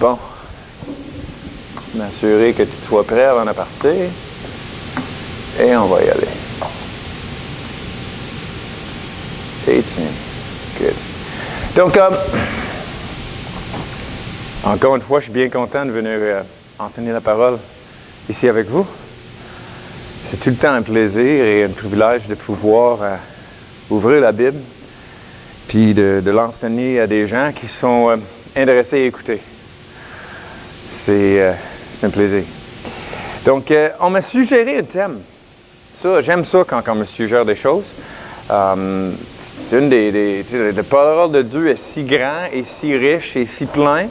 Bon. M'assurer que tu sois prêt avant de partir. Et on va y aller. Et tiens. Good. Donc, encore une fois, je suis bien content de venir enseigner la parole ici avec vous. C'est tout le temps un plaisir et un privilège de pouvoir ouvrir la Bible puis de l'enseigner à des gens qui sont intéressés à écouter. C'est un plaisir. Donc, on m'a suggéré un thème. Ça, j'aime ça quand on me suggère des choses. C'est une la parole de Dieu est si grand et si riche et si plein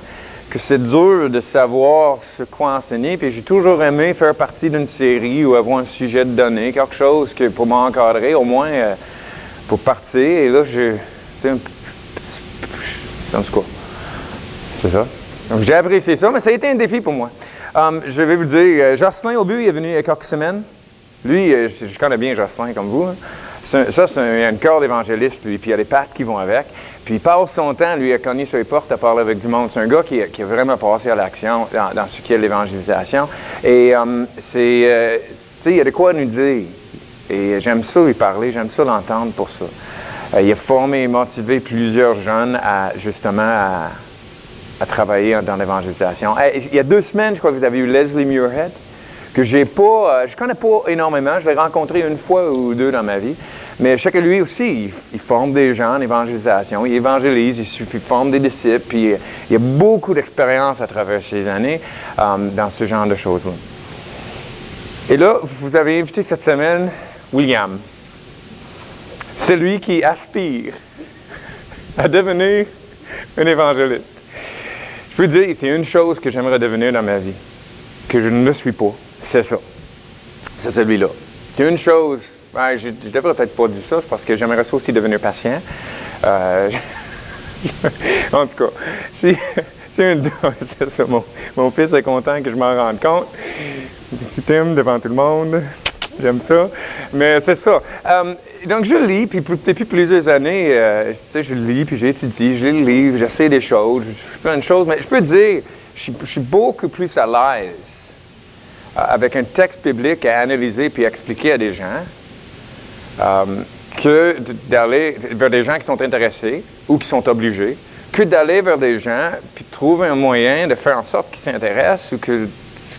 que c'est dur de savoir ce quoi enseigner. Puis j'ai toujours aimé faire partie d'une série ou avoir un sujet de donné, quelque chose que pour m'encadrer, au moins pour partir. Et là, en tout cas, c'est ça. Donc j'ai apprécié ça, mais ça a été un défi pour moi. Je vais vous dire, Jocelyn Aubu est venu il y a quelques semaines. Lui, je connais bien Jocelyn comme vous. Hein. C'est un cœur d'évangéliste, lui, puis il y a des pattes qui vont avec. Puis il passe son temps, lui, à cogner sur les portes, à parler avec du monde. C'est un gars qui a vraiment passé à l'action dans ce qui est l'évangélisation. Et il y a de quoi nous dire. Et j'aime ça lui parler, j'aime ça l'entendre pour ça. Il a formé et motivé plusieurs jeunes à travailler dans l'évangélisation. Il y a 2 semaines, je crois que vous avez eu Leslie Muirhead, que je connais pas énormément. Je l'ai rencontré 1 fois ou 2 dans ma vie. Mais je sais que lui aussi, il forme des gens en évangélisation. Il évangélise, il forme des disciples. Puis il y a beaucoup d'expérience à travers ces années dans ce genre de choses-là. Et là, vous avez invité cette semaine William. Celui qui aspire à devenir un évangéliste. Je peux dire, c'est une chose que j'aimerais devenir dans ma vie, que je ne le suis pas. C'est ça. C'est celui-là. C'est une chose, je devrais peut-être pas dire ça, c'est parce que j'aimerais ça aussi devenir patient. En tout cas, c'est ça. Mon fils est content que je m'en rende compte. Je suis timide devant tout le monde. J'aime ça. Mais c'est ça. Donc, je lis, puis depuis plusieurs années, je lis, puis j'étudie, je lis le livre, j'essaie des choses, je fais plein de choses, mais je peux dire, je suis beaucoup plus à l'aise avec un texte biblique à analyser puis à expliquer à des gens que d'aller vers des gens qui sont intéressés ou qui sont obligés, que d'aller vers des gens puis trouver un moyen de faire en sorte qu'ils s'intéressent ou que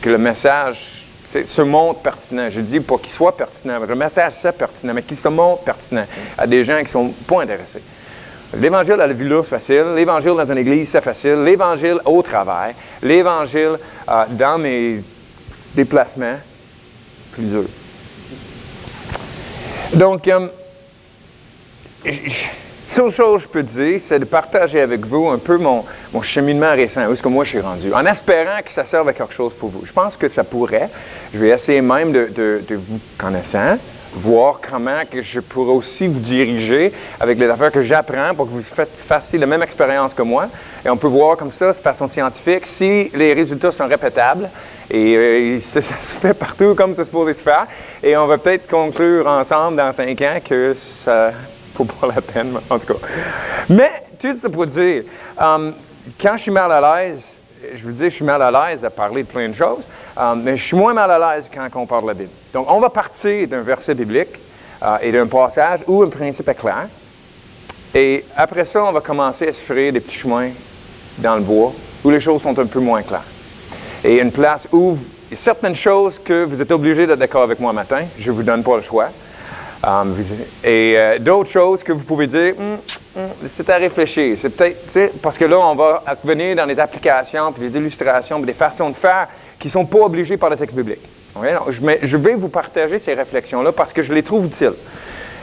le message se montre pertinent. Je dis pas qu'il soit pertinent, mais le message c'est pertinent, mais qu'il se montre pertinent à des gens qui ne sont pas intéressés. L'Évangile à la vue là, c'est facile. L'Évangile dans une église, c'est facile. L'Évangile au travail. L'Évangile dans mes déplacements, c'est plus dur. Donc, seule chose que je peux dire, c'est de partager avec vous un peu mon cheminement récent, où est-ce que moi je suis rendu, en espérant que ça serve à quelque chose pour vous. Je pense que ça pourrait. Je vais essayer même de vous connaissant, voir comment que je pourrais aussi vous diriger avec les affaires que j'apprends pour que vous fassiez la même expérience que moi. Et on peut voir comme ça, de façon scientifique, si les résultats sont répétables. Et ça se fait partout comme c'est supposé se faire. Et on va peut-être conclure ensemble dans 5 ans que ça vaut pas la peine, en tout cas. Mais, tout ça pour dire, quand je suis mal à l'aise, je vous dis, je suis mal à l'aise à parler de plein de choses, mais je suis moins mal à l'aise quand on parle de la Bible. Donc, on va partir d'un verset biblique et d'un passage où un principe est clair. Et après ça, on va commencer à se frayer des petits chemins dans le bois où les choses sont un peu moins claires. Et une place où il y a certaines choses que vous êtes obligés d'être d'accord avec moi matin, je ne vous donne pas le choix. Et d'autres choses que vous pouvez dire, c'est à réfléchir. C'est peut-être, parce que là, on va venir dans les applications, puis les illustrations, puis des façons de faire qui ne sont pas obligées par le texte biblique. Okay? Donc, je vais vous partager ces réflexions-là parce que je les trouve utiles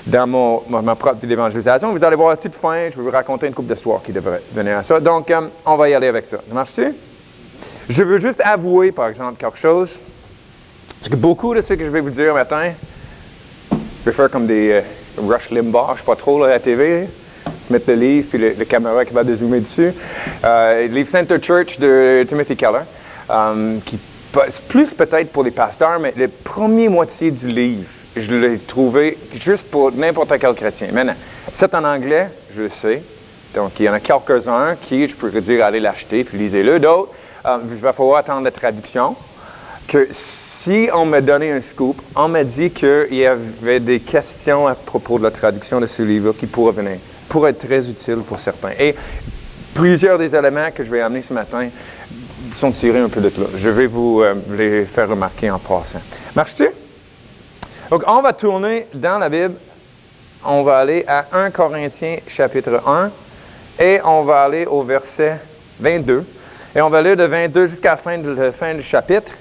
dans ma propre évangélisation. Vous allez voir à toute fin, je vais vous raconter une couple d'histoires qui devraient venir à ça. Donc, on va y aller avec ça. Ça marche-tu? Je veux juste avouer, par exemple, quelque chose. C'est que beaucoup de ce que je vais vous dire matin, je vais faire comme des Rush Limbaugh, je ne sais pas trop, là, à la TV. Se mettre le livre, puis le caméra qui va dézoomer dessus. Le livre Center Church de Timothy Keller, qui c'est plus peut-être pour les pasteurs, mais la première moitié du livre, je l'ai trouvé juste pour n'importe quel chrétien. Maintenant, c'est en anglais, je le sais. Donc, il y en a quelques-uns qui, je pourrais dire, allez l'acheter, puis lisez-le. D'autres, il va falloir attendre la traduction, que si on m'a donné un scoop, on m'a dit qu'il y avait des questions à propos de la traduction de ce livre qui pourraient venir, pourraient être très utiles pour certains. Et plusieurs des éléments que je vais amener ce matin sont tirés un peu de là. Je vais vous les faire remarquer en passant. Marches-tu? Donc, on va tourner dans la Bible. On va aller à 1 Corinthiens chapitre 1 et on va aller au verset 22. Et on va lire de 22 jusqu'à la fin du chapitre.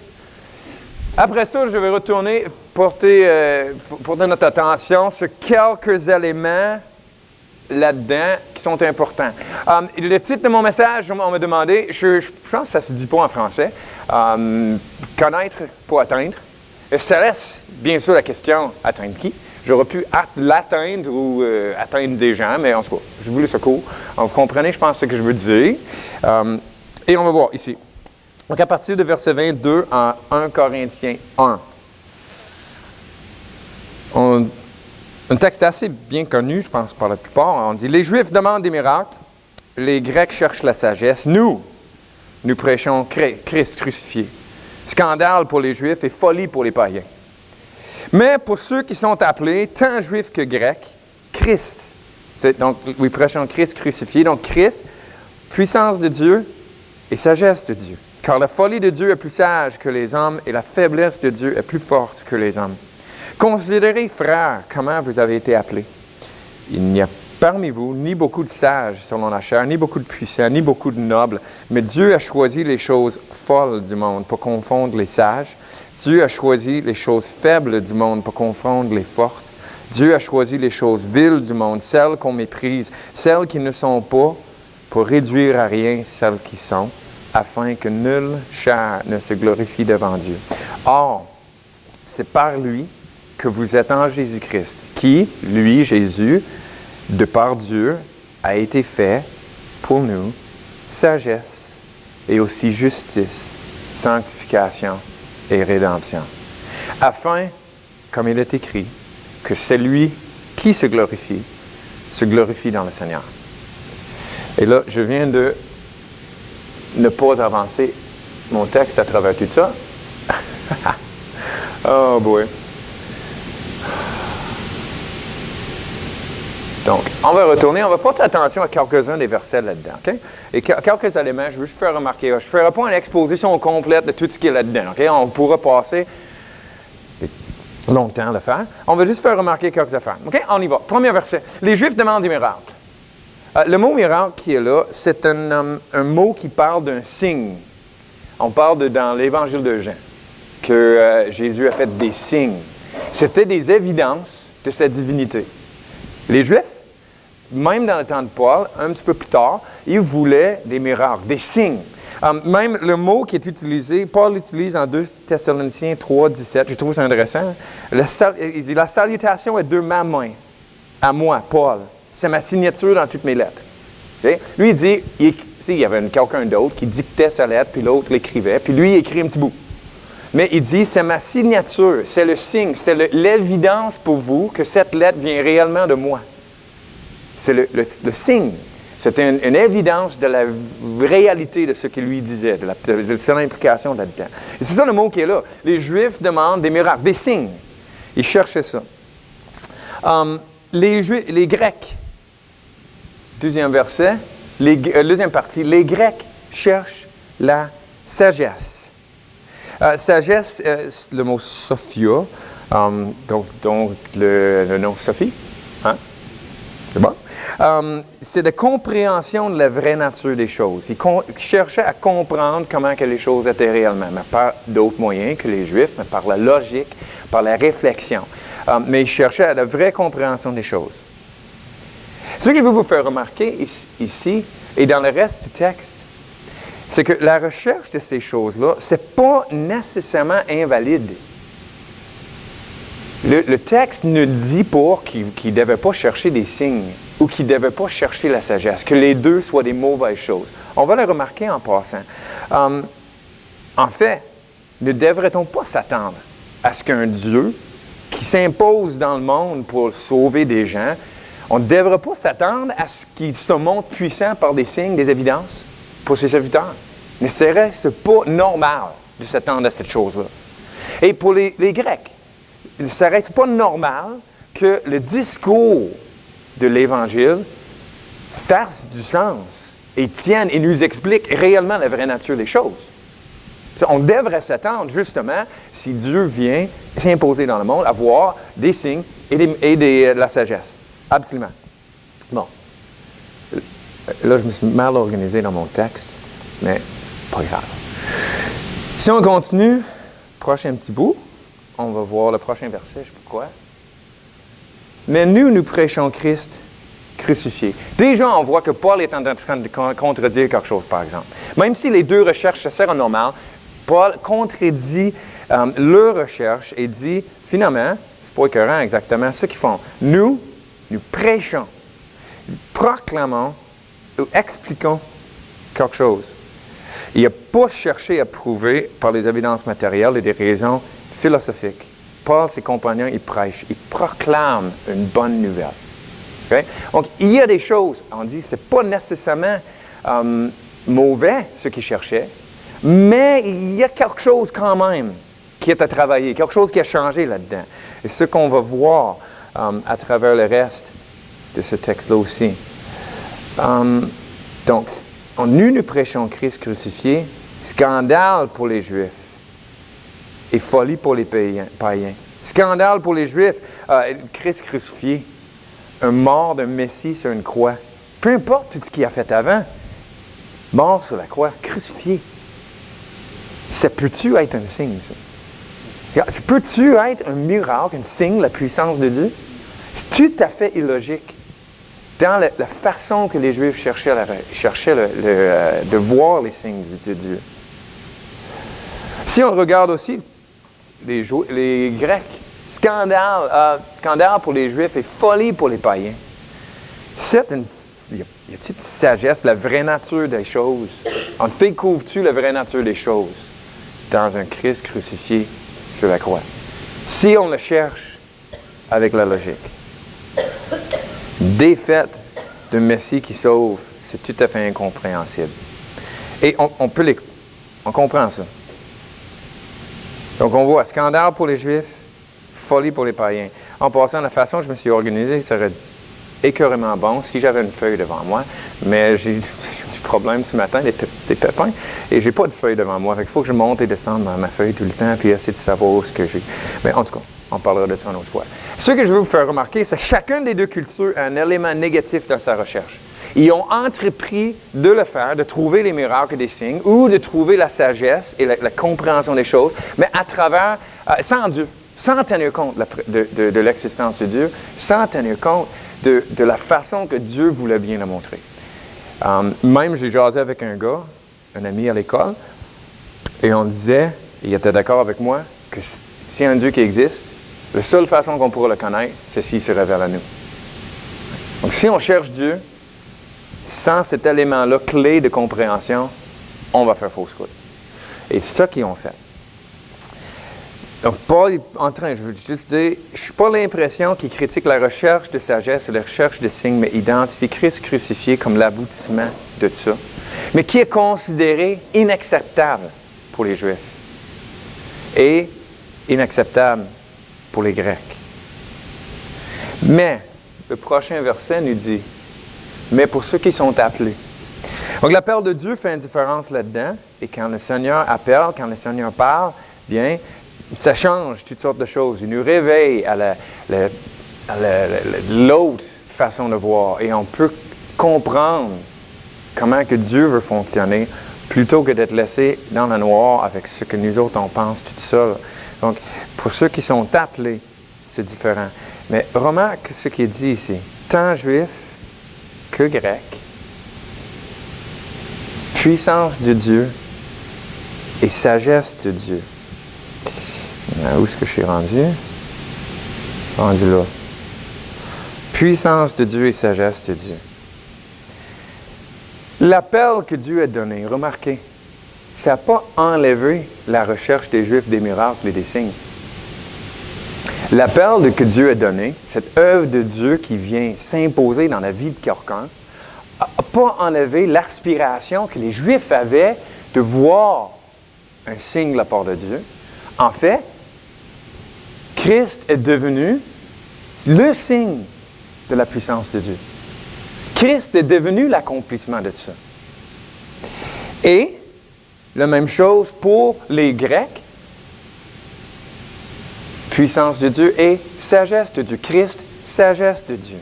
Après ça, je vais retourner porter notre attention sur quelques éléments là-dedans qui sont importants. Le titre de mon message, on m'a demandé, je pense que ça ne se dit pas en français, connaître pour atteindre. Ça laisse bien sûr la question, atteindre qui? J'aurais pu l'atteindre ou atteindre des gens, mais en tout cas, je voulais ce cours. Vous comprenez, je pense, ce que je veux dire. Et on va voir ici. Donc, à partir de verset 22 en 1 Corinthiens 1. Un texte assez bien connu, je pense, par la plupart. On dit « Les Juifs demandent des miracles, les Grecs cherchent la sagesse. Nous prêchons Christ crucifié. Scandale pour les Juifs et folie pour les païens. Mais pour ceux qui sont appelés, tant Juifs que Grecs, Christ. » Donc, nous prêchons Christ crucifié. Donc, Christ, puissance de Dieu et sagesse de Dieu. Car la folie de Dieu est plus sage que les hommes et la faiblesse de Dieu est plus forte que les hommes. Considérez, frères, comment vous avez été appelés. Il n'y a parmi vous ni beaucoup de sages selon la chair, ni beaucoup de puissants, ni beaucoup de nobles, mais Dieu a choisi les choses folles du monde pour confondre les sages. Dieu a choisi les choses faibles du monde pour confondre les fortes. Dieu a choisi les choses viles du monde, celles qu'on méprise, celles qui ne sont pas, pour réduire à rien celles qui sont, afin que nulle chair ne se glorifie devant Dieu. Or, c'est par lui que vous êtes en Jésus-Christ, qui, lui, Jésus, de par Dieu, a été fait pour nous sagesse et aussi justice, sanctification et rédemption, afin, comme il est écrit, que celui qui se glorifie dans le Seigneur. Et là, je viens de ne pas avancer mon texte à travers tout ça. Oh boy. Donc, on va retourner, on va porter attention à quelques-uns des versets là-dedans, OK? Et quelques éléments, je veux juste faire remarquer. Je ne ferai pas une exposition complète de tout ce qui est là-dedans, OK? On pourra passer longtemps à le faire. On va juste faire remarquer quelques affaires, OK? On y va. Premier verset. Les Juifs demandent des miracles. Le mot miracle qui est là, c'est un mot qui parle d'un signe. On parle dans l'Évangile de Jean que Jésus a fait des signes. C'était des évidences de sa divinité. Les Juifs, même dans le temps de Paul, un petit peu plus tard, ils voulaient des miracles, des signes. Même le mot qui est utilisé, Paul l'utilise en 2 Thessaloniciens 3, 17. Je trouve ça intéressant. Il dit, la salutation est de ma main, à moi, Paul. C'est ma signature dans toutes mes lettres. Okay? Lui, il dit, il y avait quelqu'un d'autre qui dictait sa lettre, puis l'autre l'écrivait, puis lui, il écrit un petit bout. Mais il dit, c'est ma signature, c'est le signe, c'est l'évidence pour vous que cette lettre vient réellement de moi. C'est le signe. C'était une évidence de la réalité de ce qu'il lui disait, de son implication là-dedans. Et c'est ça le mot qui est là. Les Juifs demandent des miracles, des signes. Ils cherchaient ça. Les Grecs, deuxième verset, deuxième partie, les Grecs cherchent la sagesse. Sagesse, le mot sophia, donc le nom Sophie, hein? C'est bon? C'est la compréhension de la vraie nature des choses. Ils cherchaient à comprendre comment que les choses étaient réellement, mais par d'autres moyens que les Juifs, mais par la logique, par la réflexion. Mais ils cherchaient à la vraie compréhension des choses. Ce que je veux vous faire remarquer ici et dans le reste du texte, c'est que la recherche de ces choses-là, ce n'est pas nécessairement invalide. Le texte ne dit pas qu'ils ne devaient pas chercher des signes ou qu'ils ne devaient pas chercher la sagesse, que les deux soient des mauvaises choses. On va le remarquer en passant. En fait, ne devrait-on pas s'attendre à ce qu'un Dieu qui s'impose dans le monde pour sauver des gens, on ne devrait pas s'attendre à ce qu'il se montre puissant par des signes, des évidences pour ses serviteurs? ne serait pas normal de s'attendre à cette chose-là. Et pour les Grecs, il ne serait pas normal que le discours de l'Évangile fasse du sens et tienne et nous explique réellement la vraie nature des choses. On devrait s'attendre, justement, si Dieu vient s'imposer dans le monde, à voir des signes et de la sagesse. Absolument. Bon. Là, je me suis mal organisé dans mon texte, mais pas grave. Si on continue, prochain petit bout, on va voir le prochain verset, je ne sais pas pourquoi. Mais nous prêchons Christ crucifié. Déjà, on voit que Paul est en train de contredire quelque chose, par exemple. Même si les deux recherches se servent normal, Paul contredit leur recherche et dit, finalement, c'est pas écœurant exactement ce qu'ils font. Nous prêchons, proclamons ou expliquons quelque chose. Il n'a pas cherché à prouver par les évidences matérielles et des raisons philosophiques. Paul, ses compagnons, ils prêchent, ils proclament une bonne nouvelle. Okay? Donc, il y a des choses, on dit, ce n'est pas nécessairement mauvais ce qu'ils cherchaient, mais il y a quelque chose quand même qui est à travailler, quelque chose qui a changé là-dedans. Et ce qu'on va voir à travers le reste de ce texte-là aussi. Donc, nous prêchons Christ crucifié, scandale pour les Juifs et folie pour les païens. Scandale pour les Juifs, Christ crucifié, un mort d'un Messie sur une croix. Peu importe tout ce qu'il a fait avant, mort sur la croix, crucifié. Ça peut-tu être un signe, ça? Ça peut-tu être un miracle, un signe de la puissance de Dieu? C'est tout à fait illogique dans la façon que les Juifs cherchaient de voir les signes de Dieu. Si on regarde aussi les Grecs, scandale pour les Juifs et folie pour les païens. Y a-t-il une sagesse, la vraie nature des choses? On découvre-tu la vraie nature des choses dans un Christ crucifié sur la croix? Si on le cherche avec la logique. Défaite d'un Messie qui sauve, c'est tout à fait incompréhensible. Et on comprend ça. Donc on voit scandale pour les Juifs, folie pour les païens. En passant, la façon dont je me suis organisé serait écœurément bon si j'avais une feuille devant moi, mais j'ai du problème ce matin, des pépins, et j'ai pas de feuille devant moi. Il faut que je monte et descende dans ma feuille tout le temps, puis essayer de savoir ce que j'ai. Mais en tout cas, on parlera de ça une autre fois. Ce que je veux vous faire remarquer, c'est que chacune des deux cultures a un élément négatif dans sa recherche. Ils ont entrepris de le faire, de trouver les miracles et des signes, ou de trouver la sagesse et la compréhension des choses, mais à travers, sans Dieu, sans tenir compte de l'existence de Dieu, sans tenir compte de la façon que Dieu voulait bien le montrer. Même, j'ai jasé avec un gars, un ami à l'école, et on disait, il était d'accord avec moi, que s'il y a un Dieu qui existe, la seule façon qu'on pourra le connaître, c'est s'il se révèle à nous. Donc, si on cherche Dieu, sans cet élément-là clé de compréhension, on va faire fausse route. Et c'est ça qu'ils ont fait. Donc, Paul est en train, je veux juste dire, je n'ai pas l'impression qu'il critique la recherche de sagesse et la recherche de signes, mais identifie Christ crucifié comme l'aboutissement de ça, mais qui est considéré inacceptable pour les Juifs et inacceptable pour les Grecs. Mais, le prochain verset nous dit, mais pour ceux qui sont appelés. Donc, l'appel de Dieu fait une différence là-dedans, et quand le Seigneur appelle, quand le Seigneur parle, bien, ça change toutes sortes de choses. Il nous réveille à l'autre façon de voir, et on peut comprendre comment que Dieu veut fonctionner, plutôt que d'être laissé dans le noir avec ce que nous autres, on pense tout seul. Donc, pour ceux qui sont appelés, c'est différent. Mais remarque ce qui est dit ici. Tant juif que grec, puissance de Dieu et sagesse de Dieu. Où est-ce que je suis rendu? Rendu là. Puissance de Dieu et sagesse de Dieu. L'appel que Dieu a donné, remarquez, ça n'a pas enlevé la recherche des Juifs des miracles et des signes. L'appel que Dieu a donné, cette œuvre de Dieu qui vient s'imposer dans la vie de quelqu'un, n'a pas enlevé l'aspiration que les Juifs avaient de voir un signe de la part de Dieu. En fait, Christ est devenu le signe de la puissance de Dieu. Christ est devenu l'accomplissement de ça. Et la même chose pour les Grecs. Puissance de Dieu et sagesse de Dieu. Christ, sagesse de Dieu.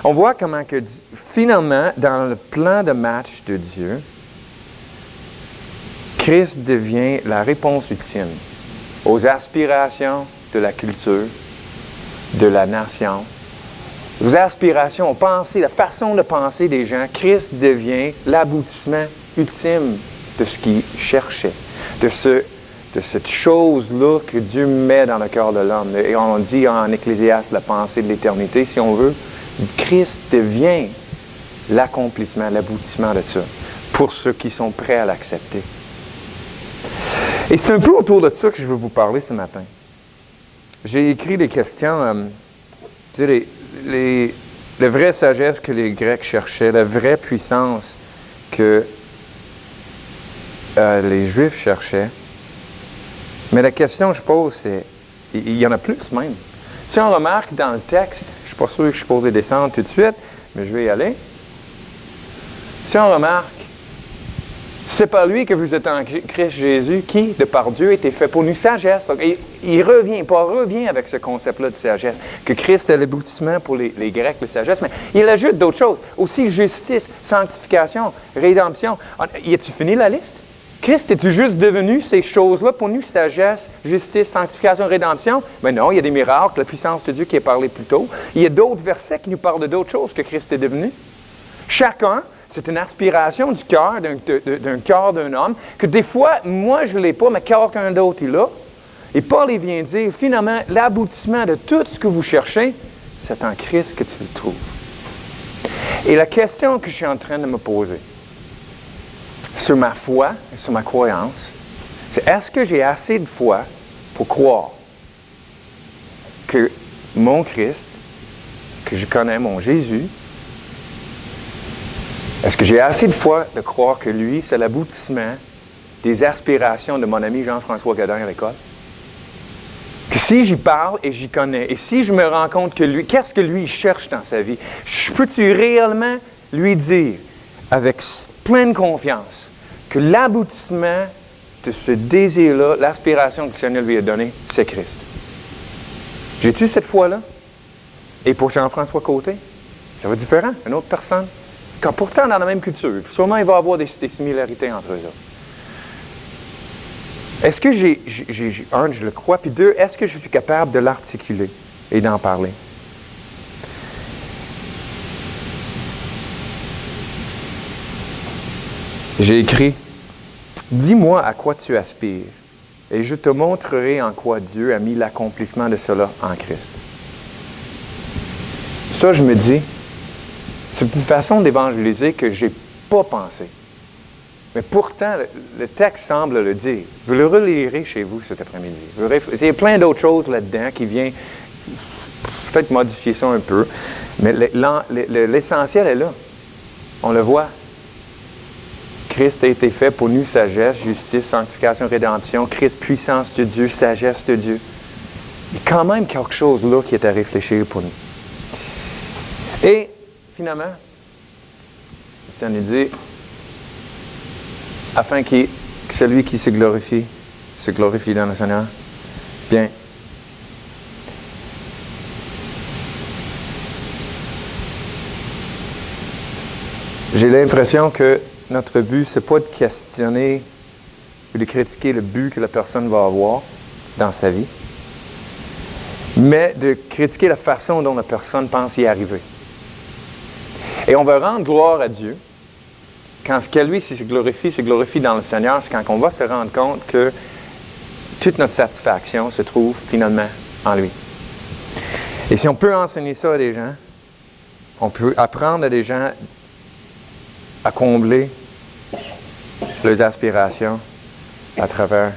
On voit comment que finalement, dans le plan de match de Dieu, Christ devient la réponse ultime aux aspirations de la culture, de la nation, aux aspirations, aux pensées, la façon de penser des gens. Christ devient l'aboutissement ultime de ce qu'ils cherchaient, de cette chose-là que Dieu met dans le cœur de l'homme. Et on dit en Ecclésiaste la pensée de l'éternité, si on veut. Christ devient l'accomplissement, l'aboutissement de ça, pour ceux qui sont prêts à l'accepter. Et c'est un peu autour de ça que je veux vous parler ce matin. J'ai écrit des questions, la vraie sagesse que les Grecs cherchaient, la vraie puissance que les Juifs cherchaient. Mais la question que je pose, c'est, il y en a plus même. Si on remarque dans le texte, je ne suis pas sûr que je suis posé descendre tout de suite, mais je vais y aller. Si on remarque, c'est par lui que vous êtes en Christ Jésus, qui, de par Dieu, était fait pour nous sagesse. Donc, il revient avec ce concept-là de sagesse, que Christ est l'aboutissement pour les Grecs, la sagesse, mais il ajoute d'autres choses, aussi justice, sanctification, rédemption. Y a-tu fini la liste? Christ est-tu juste devenu ces choses-là pour nous, sagesse, justice, sanctification, rédemption? Mais non, il y a des miracles, la puissance de Dieu qui est parlé plus tôt. Il y a d'autres versets qui nous parlent d'autres choses que Christ est devenu. Chacun, c'est une aspiration du cœur, d'un cœur d'un homme, que des fois, moi, je ne l'ai pas, mais quelqu'un d'autre, il l'a. Et Paul, il vient dire, finalement, l'aboutissement de tout ce que vous cherchez, c'est en Christ que tu le trouves. Et la question que je suis en train de me poser, sur ma foi et sur ma croyance, c'est est-ce que j'ai assez de foi pour croire que mon Christ, que je connais, mon Jésus, est-ce que j'ai assez de foi de croire que lui, c'est l'aboutissement des aspirations de mon ami Jean-François Godin à l'école? Que si j'y parle et j'y connais, et si je me rends compte que lui, qu'est-ce que lui cherche dans sa vie, peux-tu réellement lui dire, avec plein de confiance, que l'aboutissement de ce désir-là, l'aspiration que le Seigneur lui a donnée, c'est Christ? J'ai-tu cette foi-là? Et pour Jean-François Côté, ça va être différent, une autre personne. Quand pourtant dans la même culture, sûrement il va y avoir des similarités entre eux autres. Est-ce que je le crois, puis deux, est-ce que je suis capable de l'articuler et d'en parler? J'ai écrit, « Dis-moi à quoi tu aspires, et je te montrerai en quoi Dieu a mis l'accomplissement de cela en Christ. » Ça, je me dis, c'est une façon d'évangéliser que je n'ai pas pensé. Mais pourtant, le texte semble le dire. Vous le relirez chez vous cet après-midi. Il y a plein d'autres choses là-dedans qui viennent peut-être modifier ça un peu. Mais l'essentiel est là. On le voit. Christ a été fait pour nous sagesse, justice, sanctification, rédemption. Christ, puissance de Dieu, sagesse de Dieu. Il y a quand même quelque chose là qui est à réfléchir pour nous. Et finalement, ça nous dit, afin que celui qui se glorifie dans le Seigneur. Bien. J'ai l'impression que notre but, ce n'est pas de questionner ou de critiquer le but que la personne va avoir dans sa vie, mais de critiquer la façon dont la personne pense y arriver. Et on va rendre gloire à Dieu quand ce qu'à lui se glorifie dans le Seigneur, c'est quand on va se rendre compte que toute notre satisfaction se trouve finalement en lui. Et si on peut enseigner ça à des gens, on peut apprendre à des gens à combler leurs aspirations à travers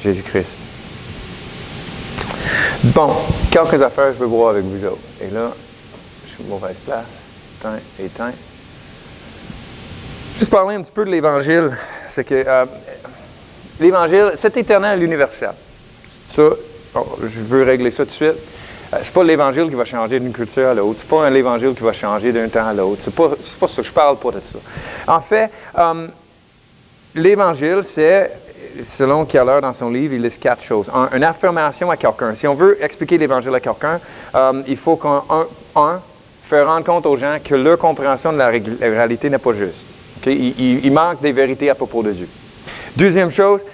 Jésus-Christ. Bon, quelques affaires je veux voir avec vous autres. Et là, je suis en mauvaise place. Éteins. Juste parler un petit peu de l'Évangile c'est que l'Évangile, c'est éternel et universel. Ça, je veux régler ça tout de suite. C'est pas l'Évangile qui va changer d'une culture à l'autre. C'est pas l'Évangile qui va changer d'un temps à l'autre. C'est pas ça. Je parle pas de ça. En fait, l'Évangile, c'est, selon Keller dans son livre, il liste 4 choses. Une affirmation à quelqu'un. Si on veut expliquer l'Évangile à quelqu'un, il faut faire rendre compte aux gens que leur compréhension de la réalité n'est pas juste. Okay? Il manque des vérités à propos de Dieu. Deuxième chose,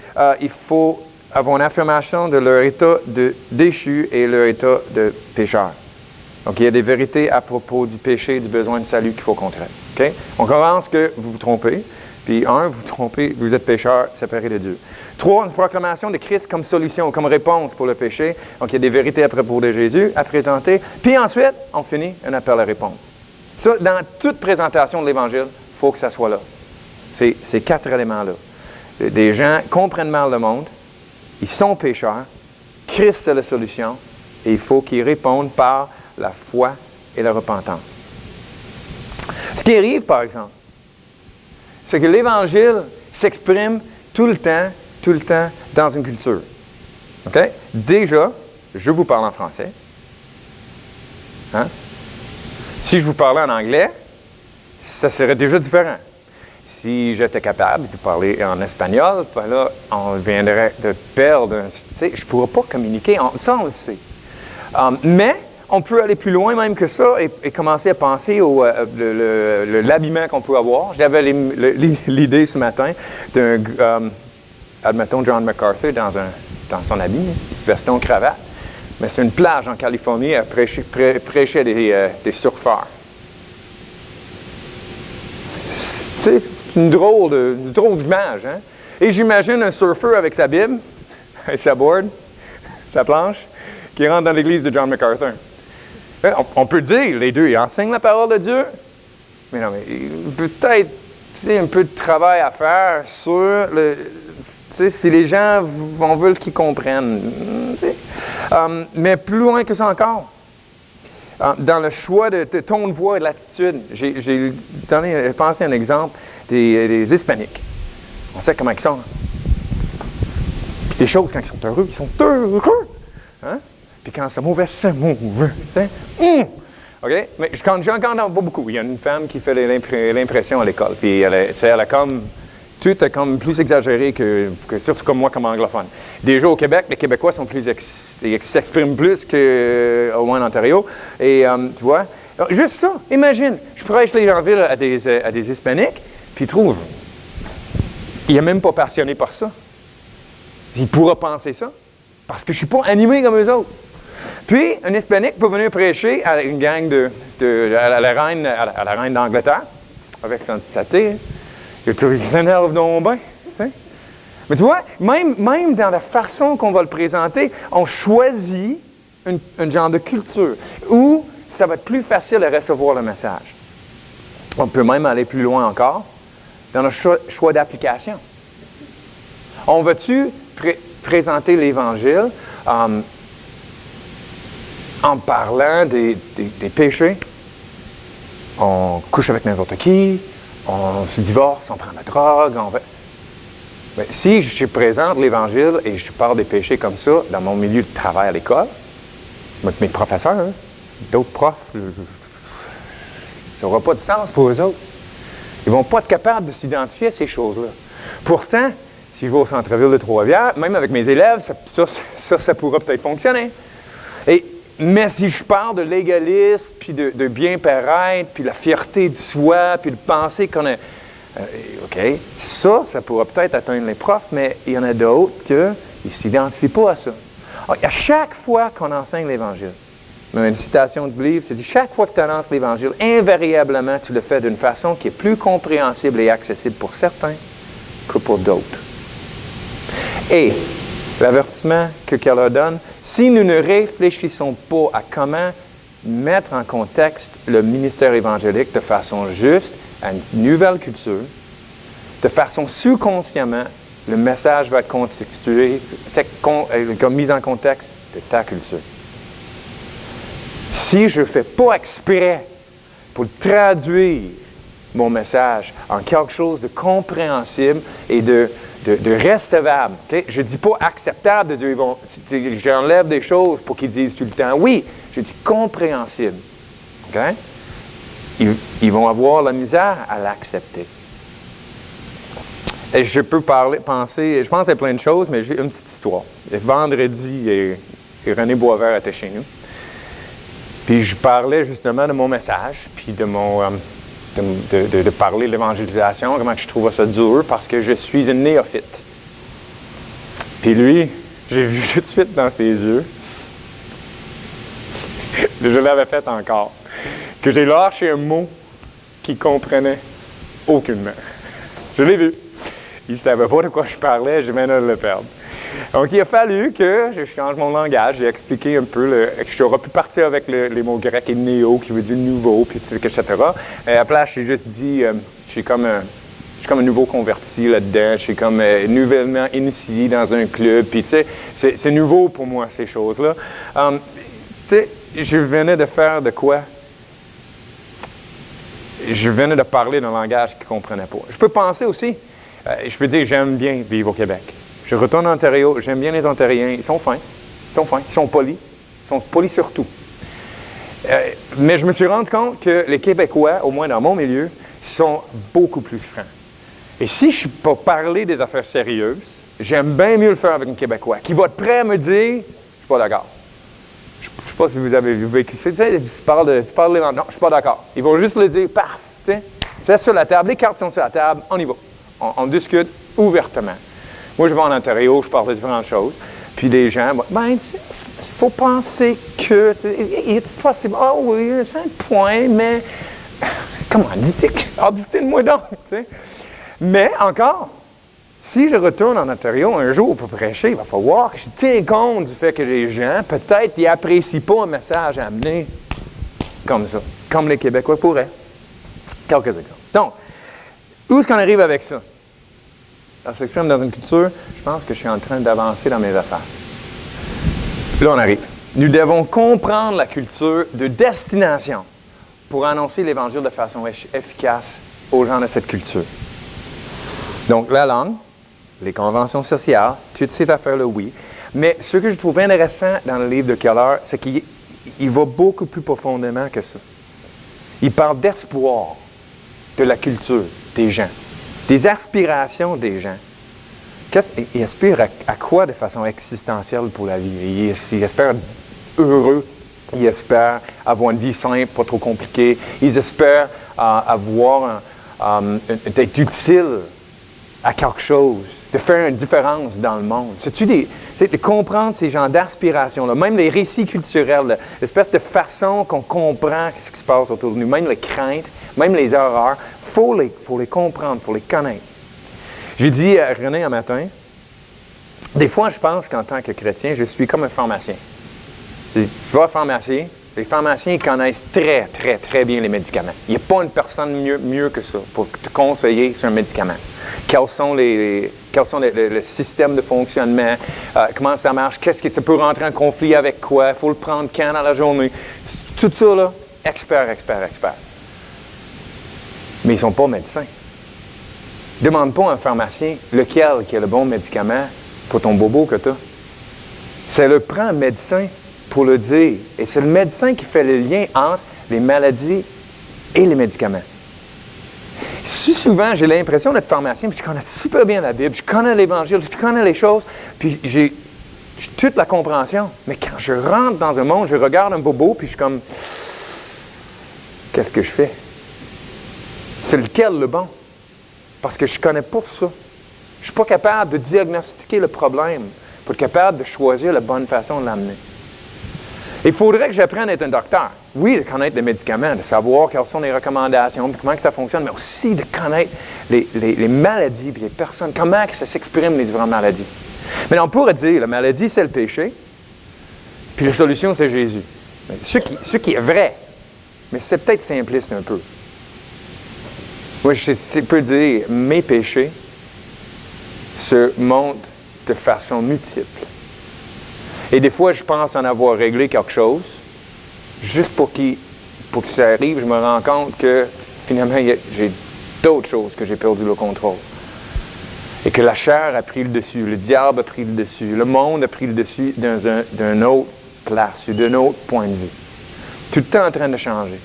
il faut avoir une affirmation de leur état de déchu et leur état de pécheur. Donc, il y a des vérités à propos du péché et du besoin de salut qu'il faut qu'on traite. Okay? On commence que vous vous trompez. Puis, vous vous trompez, vous êtes pécheur, séparé de Dieu. 3, une proclamation de Christ comme solution, comme réponse pour le péché. Donc, il y a des vérités à propos de Jésus à présenter. Puis ensuite, on finit un appel à répondre. Ça, dans toute présentation de l'Évangile, il faut que ça soit là. Ces 4 éléments-là. Des gens comprennent mal le monde, ils sont pécheurs, Christ c'est la solution, et il faut qu'ils répondent par la foi et la repentance. Ce qui arrive, par exemple, c'est que l'Évangile s'exprime tout le temps dans une culture. OK? Déjà, je vous parle en français. Hein? Si je vous parlais en anglais, ça serait déjà différent. Si j'étais capable de parler en espagnol, ben là, on viendrait de perdre. Tu sais, je ne pourrais pas communiquer. Ça, on le sait. Mais on peut aller plus loin même que ça et commencer à penser l'habillement qu'on peut avoir. J'avais l'idée ce matin d'un, admettons, John MacArthur dans son habit, veston, cravate. Mais c'est une plage en Californie à prêcher des surfeurs. C'est une drôle d'image, hein? Et j'imagine un surfeur avec sa Bible, et sa board, sa planche, qui rentre dans l'église de John MacArthur. On peut dire, les deux, ils enseignent la parole de Dieu, mais non, mais peut-être un peu de travail à faire sur si les gens veulent qu'ils comprennent. Mais plus loin que ça encore. Dans le choix de ton de voix et de l'attitude, j'ai pensé à un exemple des Hispaniques. On sait comment ils sont. Puis des choses, quand ils sont heureux, Hein? Puis quand c'est mauvais, c'est mauvais. OK? Mais j'en entends pas beaucoup. Il y a une femme qui fait l'impression à l'école. Puis elle a comme... Tout est comme plus exagéré que surtout comme moi, comme anglophone. Déjà au Québec, les Québécois sont ils s'expriment plus qu'au moins en Ontario. Et tu vois, alors, juste ça, imagine, je prêche l'Évangile à des Hispaniques, puis ils trouvent, il n'est même pas passionné par ça. Il pourra penser ça, parce que je ne suis pas animé comme eux autres. Puis, un Hispanique peut venir prêcher à une gang à la reine d'Angleterre, avec sa thé. Il s'énerve donc bien. Hein? Mais tu vois, même dans la façon qu'on va le présenter, on choisit un genre de culture où ça va être plus facile de recevoir le message. On peut même aller plus loin encore dans le choix d'application. On va-tu présenter l'Évangile en parlant des péchés? On couche avec n'importe qui. On se divorce, on prend la drogue, Mais si je présente l'Évangile et je parle des péchés comme ça dans mon milieu de travail à l'école, mes professeurs, hein, d'autres profs, ça n'aura pas de sens pour eux autres. Ils ne vont pas être capables de s'identifier à ces choses-là. Pourtant, si je vais au centre-ville de Trois-Rivières, même avec mes élèves, ça pourra peut-être fonctionner. Mais si je parle de légalisme, puis de bien paraître, puis la fierté de soi, puis de penser qu'on est... OK, ça pourra peut-être atteindre les profs, mais il y en a d'autres qui ne s'identifient pas à ça. Alors, à chaque fois qu'on enseigne l'Évangile, même une citation du livre, c'est dit, chaque fois que tu annonces l'Évangile, invariablement, tu le fais d'une façon qui est plus compréhensible et accessible pour certains que pour d'autres. Et l'avertissement que Keller donne, si nous ne réfléchissons pas à comment mettre en contexte le ministère évangélique de façon juste à une nouvelle culture, de façon sous-consciemment, le message va être constitué, comme mise en contexte de ta culture. Si je ne fais pas exprès pour le traduire mon message en quelque chose de compréhensible et de recevable. Okay? Je ne dis pas acceptable de Dieu. J'enlève des choses pour qu'ils disent tout le temps oui. Je dis compréhensible. Okay? Ils vont avoir la misère à l'accepter. Et je peux penser, je pense à plein de choses, mais j'ai une petite histoire. Vendredi, et René Boisvert était chez nous. Puis je parlais justement de mon message, puis de parler de l'évangélisation, comment je trouvais ça dur, parce que je suis une néophyte. Puis lui, j'ai vu tout de suite dans ses yeux, je l'avais fait encore, que j'ai lâché un mot qu'il comprenait aucunement. Je l'ai vu. Il ne savait pas de quoi je parlais, je venais de le perdre. Donc, il a fallu que je change mon langage, j'ai expliqué un peu, que j'aurais pu partir avec les mots grecs et néo, qui veut dire nouveau, puis etc. Après, j'ai juste dit, je suis comme un nouveau converti là-dedans, je suis comme nouvellement initié dans un club, puis tu sais, c'est nouveau pour moi, ces choses-là. Tu sais, je venais de faire de quoi? Je venais de parler d'un langage qu'il ne comprenait pas. Je peux penser aussi, je peux dire, j'aime bien vivre au Québec. Je retourne en Ontario, j'aime bien les Ontariens, ils sont fins, ils sont polis surtout. Mais je me suis rendu compte que les Québécois, au moins dans mon milieu, sont beaucoup plus francs. Et si je ne suis pas parler des affaires sérieuses, j'aime bien mieux le faire avec un Québécois qui va être prêt à me dire, je ne suis pas d'accord. Je ne sais pas si vous avez vécu ça. Tu sais, tu parles non, je ne suis pas d'accord. Ils vont juste le dire, paf, tu sais, c'est sur la table, les cartes sont sur la table, on y va. On discute ouvertement. Moi, je vais en Ontario, je parle de différentes choses. Puis les gens, il faut penser que, c'est possible. Ah oui, c'est un point, mais comment, dites-moi donc. Tu sais. Mais encore, si je retourne en Ontario un jour pour prêcher, il va falloir que je tienne compte du fait que les gens, peut-être, ils n'apprécient pas un message à amener comme ça, comme les Québécois pourraient. Quelques exemples. Donc, où est-ce qu'on arrive avec ça? Ça s'exprime dans une culture, je pense que je suis en train d'avancer dans mes affaires. Là, on arrive. Nous devons comprendre la culture de destination pour annoncer l'Évangile de façon efficace aux gens de cette culture. Donc, la langue, les conventions sociales, toutes ces affaires-là, oui. Mais ce que je trouve intéressant dans le livre de Keller, c'est qu'il va beaucoup plus profondément que ça. Il parle d'espoir de la culture des gens. Des aspirations des gens. Ils aspirent à quoi de façon existentielle pour la vie? Ils espèrent être heureux. Ils espèrent avoir une vie simple, pas trop compliquée. Ils espèrent d'être utile à quelque chose, de faire une différence dans le monde. C'est-tu de comprendre ces genres d'aspirations-là, même les récits culturels, l'espèce de façon qu'on comprend ce qui se passe autour de nous, même les craintes, même les horreurs, il faut les comprendre, il faut les connaître. J'ai dit à René un matin, des fois je pense qu'en tant que chrétien, je suis comme un pharmacien. Tu vas à pharmacie, les pharmaciens connaissent très, très, très bien les médicaments. Il n'y a pas une personne mieux que ça pour te conseiller sur un médicament. Quels sont le système de fonctionnement, comment ça marche, qu'est-ce que ça peut rentrer en conflit avec quoi, il faut le prendre quand dans la journée. Tout ça, là, expert. Mais ils ne sont pas médecins. Demande pas à un pharmacien lequel qui est le bon médicament pour ton bobo que tu as. Ça le prend un médecin pour le dire. Et c'est le médecin qui fait le lien entre les maladies et les médicaments. Si souvent, j'ai l'impression d'être pharmacien, puis je connais super bien la Bible, je connais l'Évangile, je connais les choses, puis j'ai toute la compréhension. Mais quand je rentre dans un monde, je regarde un bobo, puis je suis comme, qu'est-ce que je fais? C'est lequel le bon? Parce que je ne connais pas ça. Je ne suis pas capable de diagnostiquer le problème pour être capable de choisir la bonne façon de l'amener. Il faudrait que j'apprenne à être un docteur. Oui, de connaître les médicaments, de savoir quelles sont les recommandations, comment que ça fonctionne, mais aussi de connaître les maladies, puis les personnes, comment que ça s'exprime, les différentes maladies. Mais on pourrait dire, la maladie, c'est le péché, puis la solution, c'est Jésus. Ce qui est vrai, mais c'est peut-être simpliste un peu. Moi, je peux dire, mes péchés se montrent de façon multiple. Et des fois, je pense en avoir réglé quelque chose, juste pour que ça arrive, je me rends compte que finalement, j'ai d'autres choses que j'ai perdu le contrôle. Et que la chair a pris le dessus, le diable a pris le dessus, le monde a pris le dessus d'une autre place, d'un autre point de vue. Tout le temps en train de changer.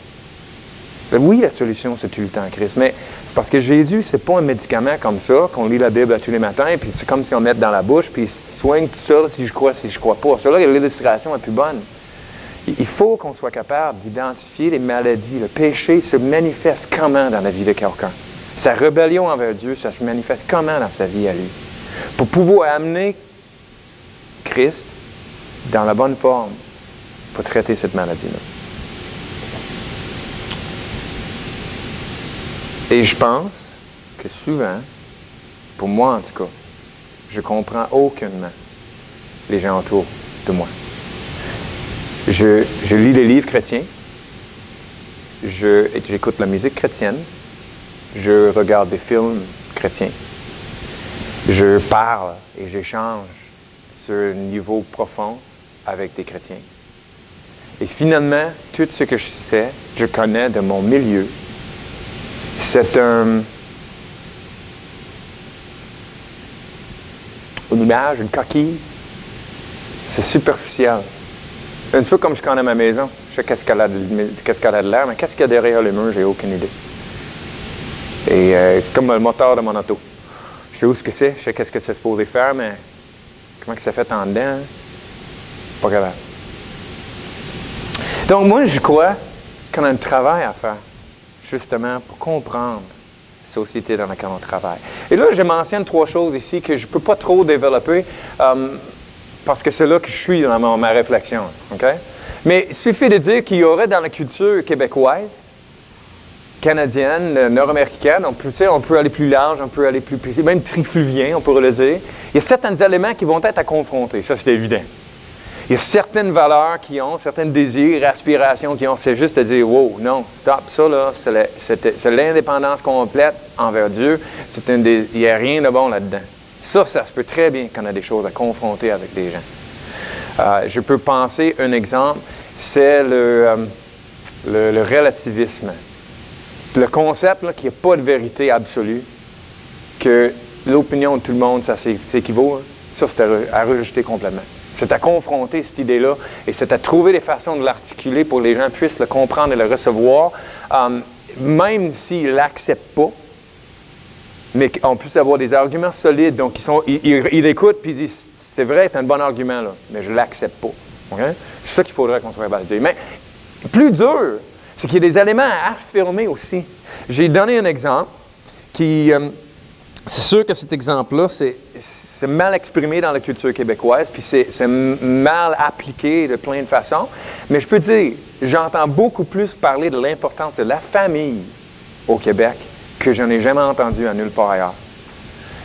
Oui, la solution, c'est tout le temps Christ, mais c'est parce que Jésus, c'est pas un médicament comme ça, qu'on lit la Bible tous les matins, puis c'est comme si on met dans la bouche, puis il soigne tout ça, si je crois pas. Ça, là, l'illustration est plus bonne. Il faut qu'on soit capable d'identifier les maladies. Le péché se manifeste comment dans la vie de quelqu'un? Sa rébellion envers Dieu, ça se manifeste comment dans sa vie à lui? Pour pouvoir amener Christ dans la bonne forme pour traiter cette maladie-là. Et je pense que souvent, pour moi en tout cas, je ne comprends aucunement les gens autour de moi. Je lis des livres chrétiens, j'écoute la musique chrétienne, je regarde des films chrétiens, je parle et j'échange sur un niveau profond avec des chrétiens. Et finalement, tout ce que je sais, je connais de mon milieu, c'est une image, une coquille. C'est superficiel. Un peu comme je connais ma maison. Je sais qu'est-ce qu'elle a de l'air, mais qu'est-ce qu'il y a derrière les murs, j'ai aucune idée. Et c'est comme le moteur de mon auto. Je sais où ce que c'est, je sais qu'est-ce que c'est supposé faire, mais comment que ça fait en dedans, pas grave. Donc moi, je crois qu'on a un travail à faire, justement, pour comprendre la société dans laquelle on travaille. Et là, je mentionne 3 choses ici que je ne peux pas trop développer parce que c'est là que je suis dans ma réflexion. Okay? Mais il suffit de dire qu'il y aurait dans la culture québécoise, canadienne, nord-américaine, on peut aller plus large, on peut aller plus précis, même trifluvien, on pourrait le dire. Il y a certains éléments qui vont être à confronter, ça c'est évident. Il y a certaines valeurs qui ont, certains désirs, aspirations qui ont, c'est juste de dire, wow, non, stop, ça là, c'est l'indépendance complète envers Dieu, il n'y a rien de bon là-dedans. Ça se peut très bien qu'on a des choses à confronter avec des gens. Je peux penser, un exemple, c'est le relativisme. Le concept qu'il n'y a pas de vérité absolue, que l'opinion de tout le monde, ça s'équivaut, ça c'est à rejeter complètement. C'est à confronter cette idée-là et c'est à trouver des façons de l'articuler pour que les gens puissent le comprendre et le recevoir, même s'ils ne l'acceptent pas, mais qu'on puisse avoir des arguments solides. Donc, ils écoutent et ils disent, c'est vrai, c'est un bon argument, là, mais je ne l'accepte pas. Okay? C'est ça qu'il faudrait qu'on soit capable de dire. Mais plus dur, c'est qu'il y a des éléments à affirmer aussi. J'ai donné un exemple qui... c'est sûr que cet exemple-là, c'est mal exprimé dans la culture québécoise, puis c'est mal appliqué de plein de façons. Mais je peux dire, j'entends beaucoup plus parler de l'importance de la famille au Québec que je n'en ai jamais entendu à nulle part ailleurs.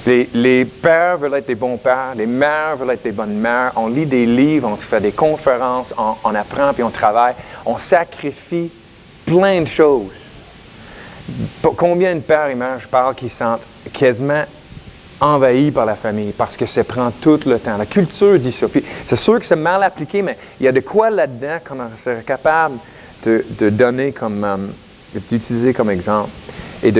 Les pères veulent être des bons pères, les mères veulent être des bonnes mères. On lit des livres, on fait des conférences, on apprend puis on travaille. On sacrifie plein de choses. Combien de pères et mères je parle qui se sentent quasiment envahis par la famille parce que ça prend tout le temps. La culture dit ça. Puis c'est sûr que c'est mal appliqué, mais il y a de quoi là-dedans qu'on serait capable de donner d'utiliser comme exemple et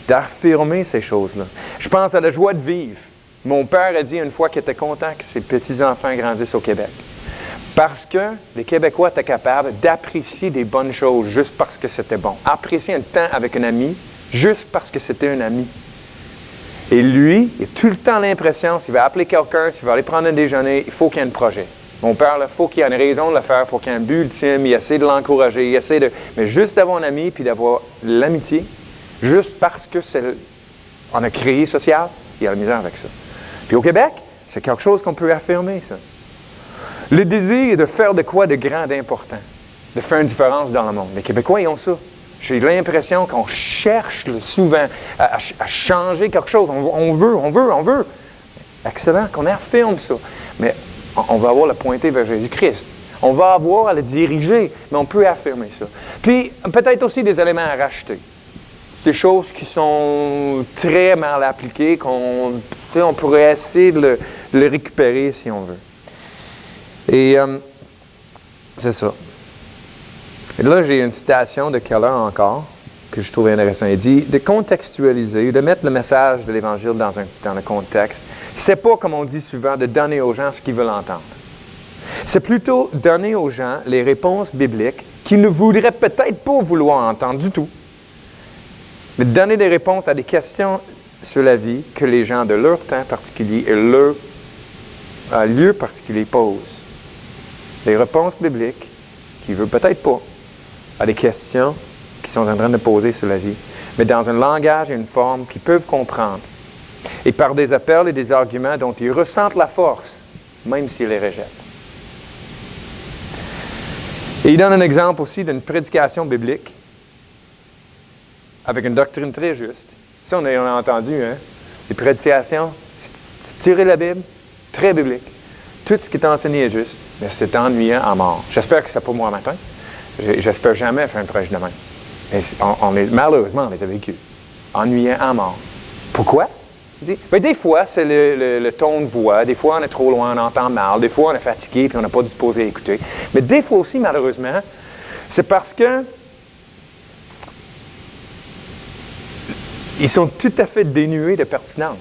d'affirmer ces choses-là. Je pense à la joie de vivre. Mon père a dit une fois qu'il était content que ses petits-enfants grandissent au Québec. Parce que les Québécois étaient capables d'apprécier des bonnes choses juste parce que c'était bon. Apprécier un temps avec un ami juste parce que c'était un ami. Et lui, il a tout le temps l'impression, s'il va appeler quelqu'un, s'il va aller prendre un déjeuner, il faut qu'il y ait un projet. Mon père, il faut qu'il y ait une raison de le faire, il faut qu'il y ait un but ultime, il essaie de l'encourager, mais juste d'avoir un ami puis d'avoir l'amitié, juste parce que on a créé social, il y a la misère avec ça. Puis au Québec, c'est quelque chose qu'on peut affirmer, ça. Le désir de faire de quoi de grand, d'important, de faire une différence dans le monde. Les Québécois, ils ont ça. J'ai l'impression qu'on cherche souvent à changer quelque chose. On veut. Excellent, qu'on affirme ça. Mais on va avoir le pointer vers Jésus-Christ. On va avoir à le diriger, mais on peut affirmer ça. Puis, peut-être aussi des éléments à racheter. Des choses qui sont très mal appliquées, on pourrait essayer de le récupérer si on veut. Et c'est ça. Et là, j'ai une citation de Keller encore, que je trouvais intéressant. Il dit de contextualiser, de mettre le message de l'Évangile dans le contexte. C'est pas, comme on dit souvent, de donner aux gens ce qu'ils veulent entendre. C'est plutôt donner aux gens les réponses bibliques qu'ils ne voudraient peut-être pas vouloir entendre du tout. Mais donner des réponses à des questions sur la vie que les gens de leur temps particulier et leur lieu particulier posent. Des réponses bibliques qu'ils ne veulent peut-être pas à des questions qu'ils sont en train de poser sur la vie, mais dans un langage et une forme qu'ils peuvent comprendre. Et par des appels et des arguments dont ils ressentent la force, même s'ils les rejettent. Et il donne un exemple aussi d'une prédication biblique avec une doctrine très juste. Ça, on a entendu, hein? Les prédications, c'est tirer la Bible, très biblique. Tout ce qui est enseigné est juste, mais c'est ennuyant à mort. J'espère que c'est pas moi matin. J'espère jamais faire un prêche de même. Mais malheureusement, on les a vécus. Ennuyant à mort. Pourquoi? Mais des fois, c'est le ton de voix. Des fois, on est trop loin, on entend mal. Des fois, on est fatigué et on n'a pas disposé à écouter. Mais des fois aussi, malheureusement, c'est parce que ils sont tout à fait dénués de pertinence.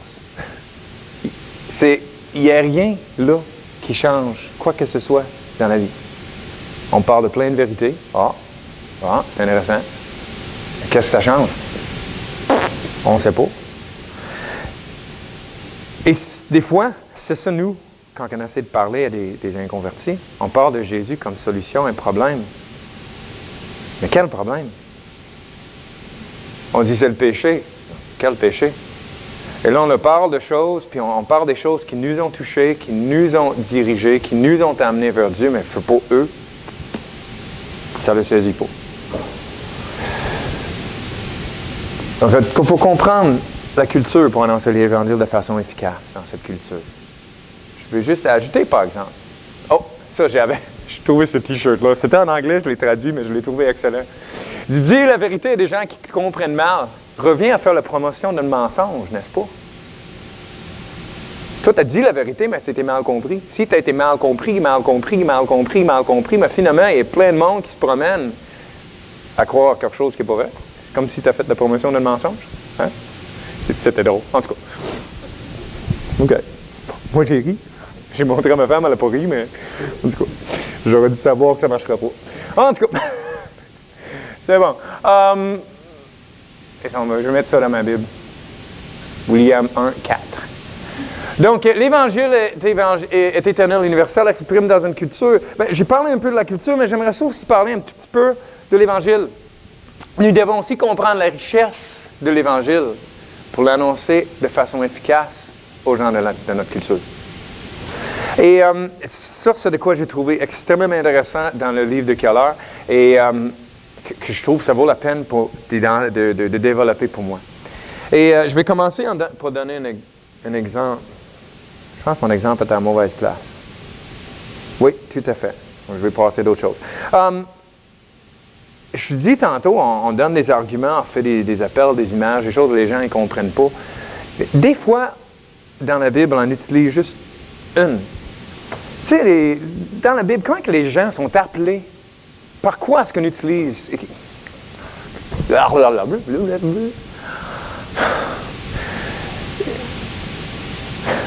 Il n'y a rien là qui change quoi que ce soit dans la vie. On parle de plein de vérités. C'est intéressant. Qu'est-ce que ça change? On ne sait pas. Et des fois, c'est ça, nous, quand on essaie de parler à des inconvertis, on parle de Jésus comme solution à un problème. Mais quel problème? On dit c'est le péché. Quel péché? Et là, on leur parle de choses, puis on parle des choses qui nous ont touchés, qui nous ont dirigés, qui nous ont amenés vers Dieu, mais il ne faut pas eux. Ça ne le saisit pas. Donc, il faut comprendre la culture pour annoncer l'Évangile de façon efficace dans cette culture. Je veux juste ajouter, par exemple. Ça, j'ai trouvé ce T-shirt-là. C'était en anglais, je l'ai traduit, mais je l'ai trouvé excellent. Dire la vérité à des gens qui comprennent mal revient à faire la promotion d'un mensonge, n'est-ce pas? Toi, tu as dit la vérité, mais c'était mal compris. Si tu as été mal compris, mais finalement, il y a plein de monde qui se promène à croire quelque chose qui n'est pas vrai. C'est comme si tu as fait la promotion d'un mensonge. Hein? C'était drôle, en tout cas. OK. Moi, j'ai ri. J'ai montré à ma femme, elle n'a pas ri, mais en tout cas, j'aurais dû savoir que ça ne marcherait pas. En tout cas, c'est bon. Je vais mettre ça dans ma Bible. William 1, 4. Donc, l'Évangile est éternel, universel, exprime dans une culture. J'ai parlé un peu de la culture, mais j'aimerais aussi parler un tout petit peu de l'Évangile. Nous devons aussi comprendre la richesse de l'Évangile pour l'annoncer de façon efficace aux gens de notre culture. Et ça, c'est de quoi j'ai trouvé extrêmement intéressant dans le livre de Keller et que je trouve que ça vaut la peine de développer pour moi. Et je vais commencer pour donner un exemple. Je pense que mon exemple est à la mauvaise place. Oui, tout à fait. Je vais passer à d'autres choses. Je dis tantôt, on donne des arguments, on fait des appels, des images, des choses que les gens ne comprennent pas. Mais des fois, dans la Bible, on utilise juste une. Tu sais, dans la Bible, comment que les gens sont appelés? Par quoi est-ce qu'on utilise?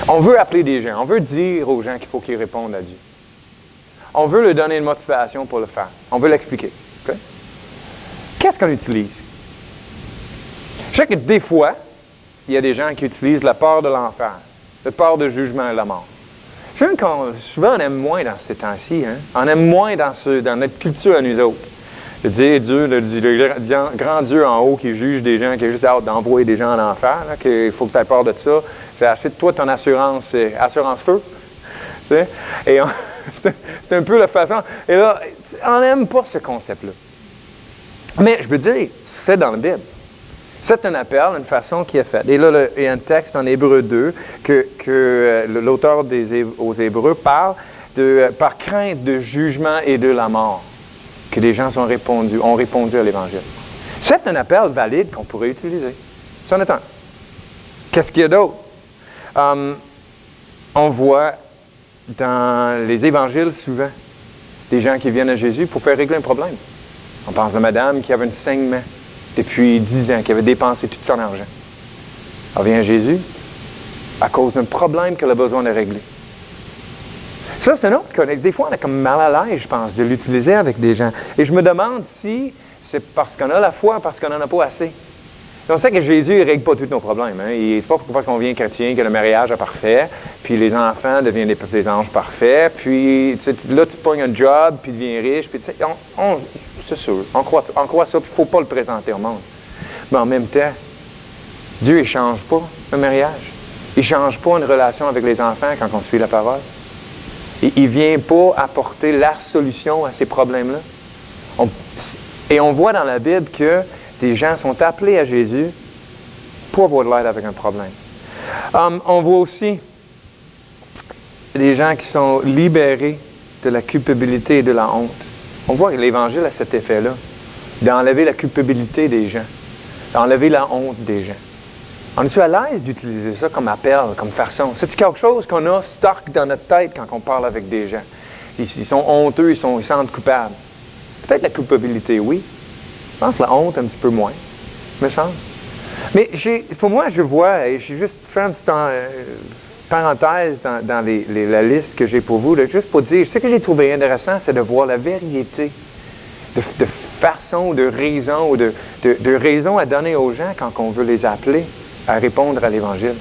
On veut appeler des gens, on veut dire aux gens qu'il faut qu'ils répondent à Dieu. On veut leur donner une motivation pour le faire. On veut l'expliquer. Okay? Qu'est-ce qu'on utilise? Je sais que des fois, il y a des gens qui utilisent la peur de l'enfer, la peur du jugement et de la mort. Souvent, on aime moins dans ces temps-ci. Hein? On aime moins dans notre culture à nous autres. De dire Dieu, le grand Dieu en haut qui juge des gens, qui a juste hâte d'envoyer des gens en enfer, là, qu'il faut que tu aies peur de ça. C'est achète-toi ton assurance feu. Tu sais? Et c'est un peu la façon. Et là, on n'aime pas ce concept-là. Mais je veux dire, c'est dans la Bible. C'est un appel, une façon qui est faite. Et là, il y a un texte en Hébreux 2 que l'auteur aux Hébreux parle par crainte de jugement et de la mort, que les gens ont répondu à l'Évangile. C'est un appel valide qu'on pourrait utiliser. C'en est un. Qu'est-ce qu'il y a d'autre? On voit dans les Évangiles souvent des gens qui viennent à Jésus pour faire régler un problème. On pense à madame qui avait un saignement. depuis 10 ans, qui avait dépensé tout son argent. Alors vient Jésus à cause d'un problème qu'elle a besoin de régler. Ça, c'est un autre cas. Des fois, on a comme mal à l'aise, je pense, de l'utiliser avec des gens. Et je me demande si c'est parce qu'on a la foi ou parce qu'on n'en a pas assez. On sait que Jésus ne règle pas tous nos problèmes. Hein. Il n'est pas parce qu'on devient chrétien que le mariage est parfait, puis les enfants deviennent des anges parfaits, puis là, tu pognes un job, puis tu deviens riche, puis c'est sûr, on croit ça, puis il ne faut pas le présenter au monde. Mais en même temps, Dieu ne change pas un mariage. Il ne change pas une relation avec les enfants quand on suit la parole. Il ne vient pas apporter la solution à ces problèmes-là. Et on voit dans la Bible que des gens sont appelés à Jésus pour avoir de l'aide avec un problème. On voit aussi des gens qui sont libérés de la culpabilité et de la honte. On voit que l'Évangile a cet effet-là, d'enlever la culpabilité des gens, d'enlever la honte des gens. On est-tu à l'aise d'utiliser ça comme appel, comme façon? C'est quelque chose qu'on a stock dans notre tête quand on parle avec des gens. Ils sont honteux, ils se sentent coupables. Peut-être la culpabilité, oui. Je pense la honte un petit peu moins, me semble. Mais pour moi, je vois, et j'ai juste fait une petite parenthèse dans la liste que j'ai pour vous, juste pour dire, ce que j'ai trouvé intéressant, c'est de voir la variété de façons, de raisons, ou de raisons à donner aux gens quand on veut les appeler à répondre à l'Évangile.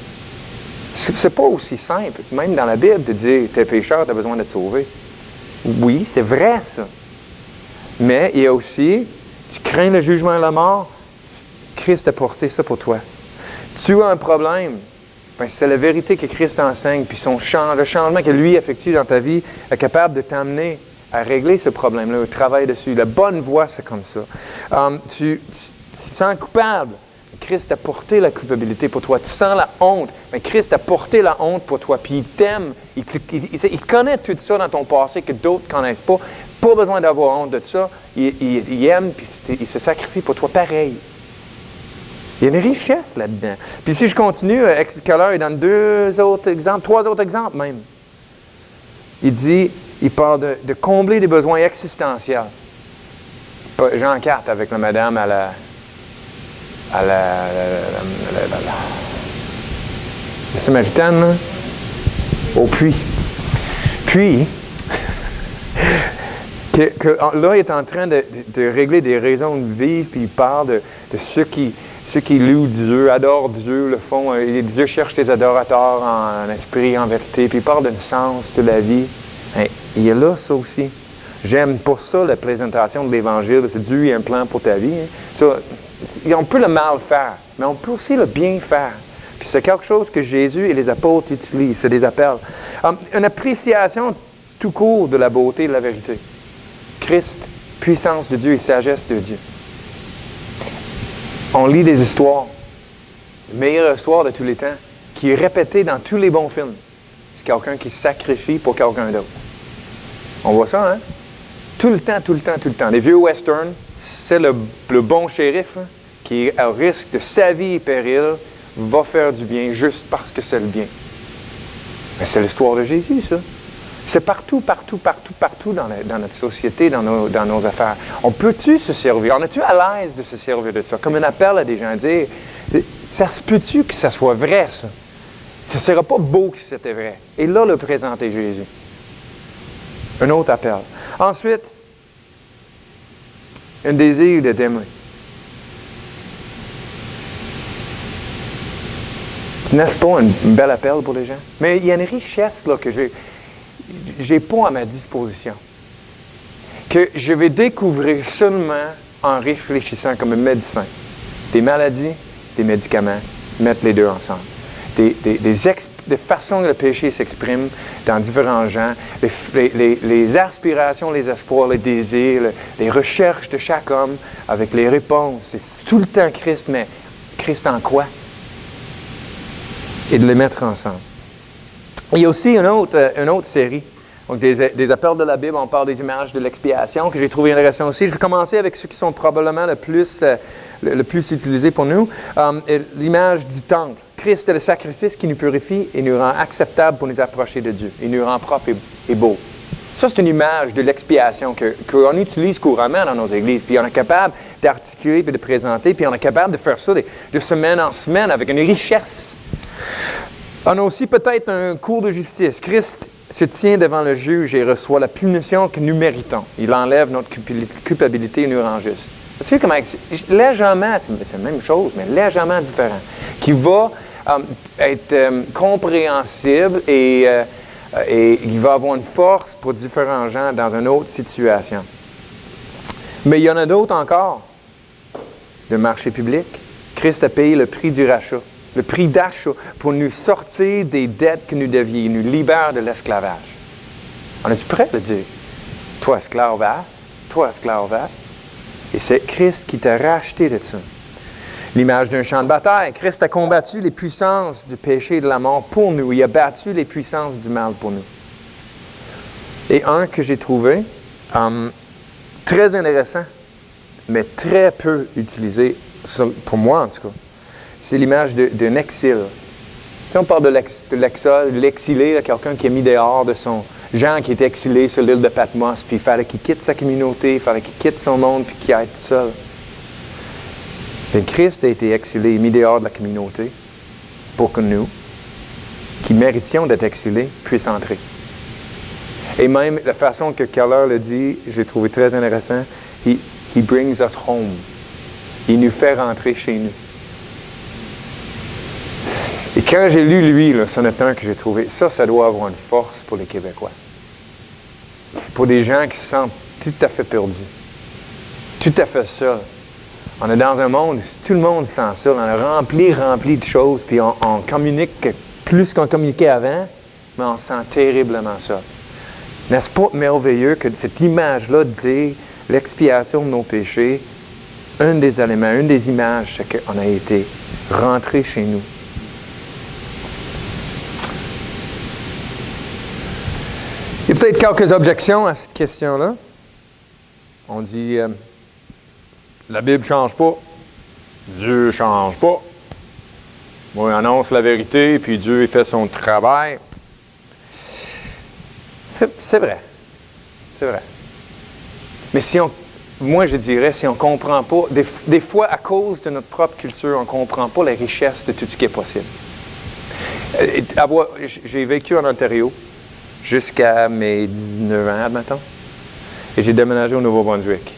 C'est pas aussi simple, même dans la Bible, de dire, t'es pécheur, t'as besoin d'être sauvé. Oui, c'est vrai ça. Mais il y a aussi, tu crains le jugement et la mort, Christ a porté ça pour toi. Tu as un problème, ben c'est la vérité que Christ enseigne, puis le changement que lui effectue dans ta vie est capable de t'amener à régler ce problème-là, au travail dessus. La bonne voie, c'est comme ça. Tu te sens coupable, Christ a porté la culpabilité pour toi. Tu sens la honte, mais Christ a porté la honte pour toi, puis il t'aime. Il connaît tout ça dans ton passé que d'autres ne connaissent pas. Pas besoin d'avoir honte de ça. Il aime, puis il se sacrifie pour toi pareil. Il y a une richesse là-dedans. Puis si je continue, Keller, il donne 3 autres exemples même. Il parle de combler des besoins existentiels. Jean 4 avec la madame à la Samaritaine, là, au puits. Puis, là, il est en train de régler des raisons de vivre, puis il parle de ceux qui louent Dieu, adorent Dieu, le font. Dieu cherche des adorateurs en esprit, en vérité, puis il parle d'un sens de la vie. Il y a là ça aussi. J'aime pour ça la présentation de l'Évangile, c'est Dieu, il y a un plan pour ta vie. Hein. Ça, on peut le mal faire, mais on peut aussi le bien faire. Puis c'est quelque chose que Jésus et les apôtres utilisent, c'est des appels. Une appréciation tout court de la beauté et de la vérité. Christ, puissance de Dieu et sagesse de Dieu. On lit des histoires, la meilleure histoire de tous les temps, qui est répétée dans tous les bons films. C'est quelqu'un qui se sacrifie pour quelqu'un d'autre. On voit ça, hein? Tout le temps. Les vieux westerns, c'est le bon shérif hein, qui, au risque de sa vie et péril, va faire du bien juste parce que c'est le bien. Mais c'est l'histoire de Jésus, ça. C'est partout dans notre société, dans nos affaires. On peut-tu se servir? On est-tu à l'aise de se servir de ça? Comme un appel à des gens à dire, ça se peut-tu que ça soit vrai, ça? Ce ne serait pas beau si c'était vrai. Et là, le présenter Jésus. Un autre appel. Ensuite, un désir de témoin. N'est-ce pas un bel appel pour les gens? Mais il y a une richesse là, que j'ai pas à ma disposition, que je vais découvrir seulement en réfléchissant comme un médecin. Des maladies, des médicaments, mettre les deux ensemble. Des façons que le péché s'exprime dans différents gens, les aspirations, les espoirs, les désirs, les recherches de chaque homme avec les réponses. C'est tout le temps Christ, mais Christ en quoi? Et de les mettre ensemble. Il y a aussi une autre série, donc des appels de la Bible, on parle des images de l'expiation, que j'ai trouvé intéressant aussi. Je vais commencer avec ceux qui sont probablement le plus utilisés pour nous. L'image du temple. Christ est le sacrifice qui nous purifie et nous rend acceptables pour nous approcher de Dieu. Il nous rend propres et beaux. Ça, c'est une image de l'expiation qu'on utilise couramment dans nos églises. Puis on est capable d'articuler et de présenter, puis on est capable de faire ça de semaine en semaine avec une richesse. On a aussi peut-être un cours de justice. Christ se tient devant le juge et reçoit la punition que nous méritons. Il enlève notre culpabilité et nous rend juste. Tu sais comment légèrement, c'est la même chose, mais légèrement différent, qui va être compréhensible et il va avoir une force pour différents gens dans une autre situation. Mais il y en a d'autres encore. Le marché public. Christ a payé le prix du rachat, le prix d'achat pour nous sortir des dettes que nous devions, il nous libère de l'esclavage. On est-tu prêt à le dire? Toi, esclave, toi, esclave, et c'est Christ qui t'a racheté de ça. L'image d'un champ de bataille. Christ a combattu les puissances du péché et de la mort pour nous. Il a battu les puissances du mal pour nous. Et un que j'ai trouvé très intéressant, mais très peu utilisé, pour moi en tout cas, c'est l'image d'un exil. Si on parle de l'exilé, quelqu'un qui est mis dehors de son... Jean qui était exilé sur l'île de Patmos, puis il fallait qu'il quitte sa communauté, il fallait qu'il quitte son monde, puis qu'il aille tout seul. Et Christ a été exilé, mis dehors de la communauté, pour que nous, qui méritions d'être exilés, puissions entrer. Et même la façon que Keller le dit, j'ai trouvé très intéressant, he brings us home. Il nous fait rentrer chez nous. Et quand j'ai lu, lui, là, ce matin que j'ai trouvé, ça doit avoir une force pour les Québécois. Pour des gens qui se sentent tout à fait perdus, tout à fait seuls. On est dans un monde où tout le monde se sent seul. On est rempli de choses, puis on communique plus qu'on communiquait avant, mais on se sent terriblement seul. N'est-ce pas merveilleux que cette image-là de dire l'expiation de nos péchés, un des éléments, une des images, c'est qu'on a été rentré chez nous. Il y a peut-être quelques objections à cette question-là. On dit, la Bible ne change pas, Dieu ne change pas. Moi, il annonce la vérité, puis Dieu il fait son travail. C'est vrai. C'est vrai. Mais moi je dirais, si on ne comprend pas, des fois à cause de notre propre culture, on ne comprend pas la richesse de tout ce qui est possible. J'ai vécu en Ontario jusqu'à mes 19 ans, admettons, et j'ai déménagé au Nouveau-Brunswick.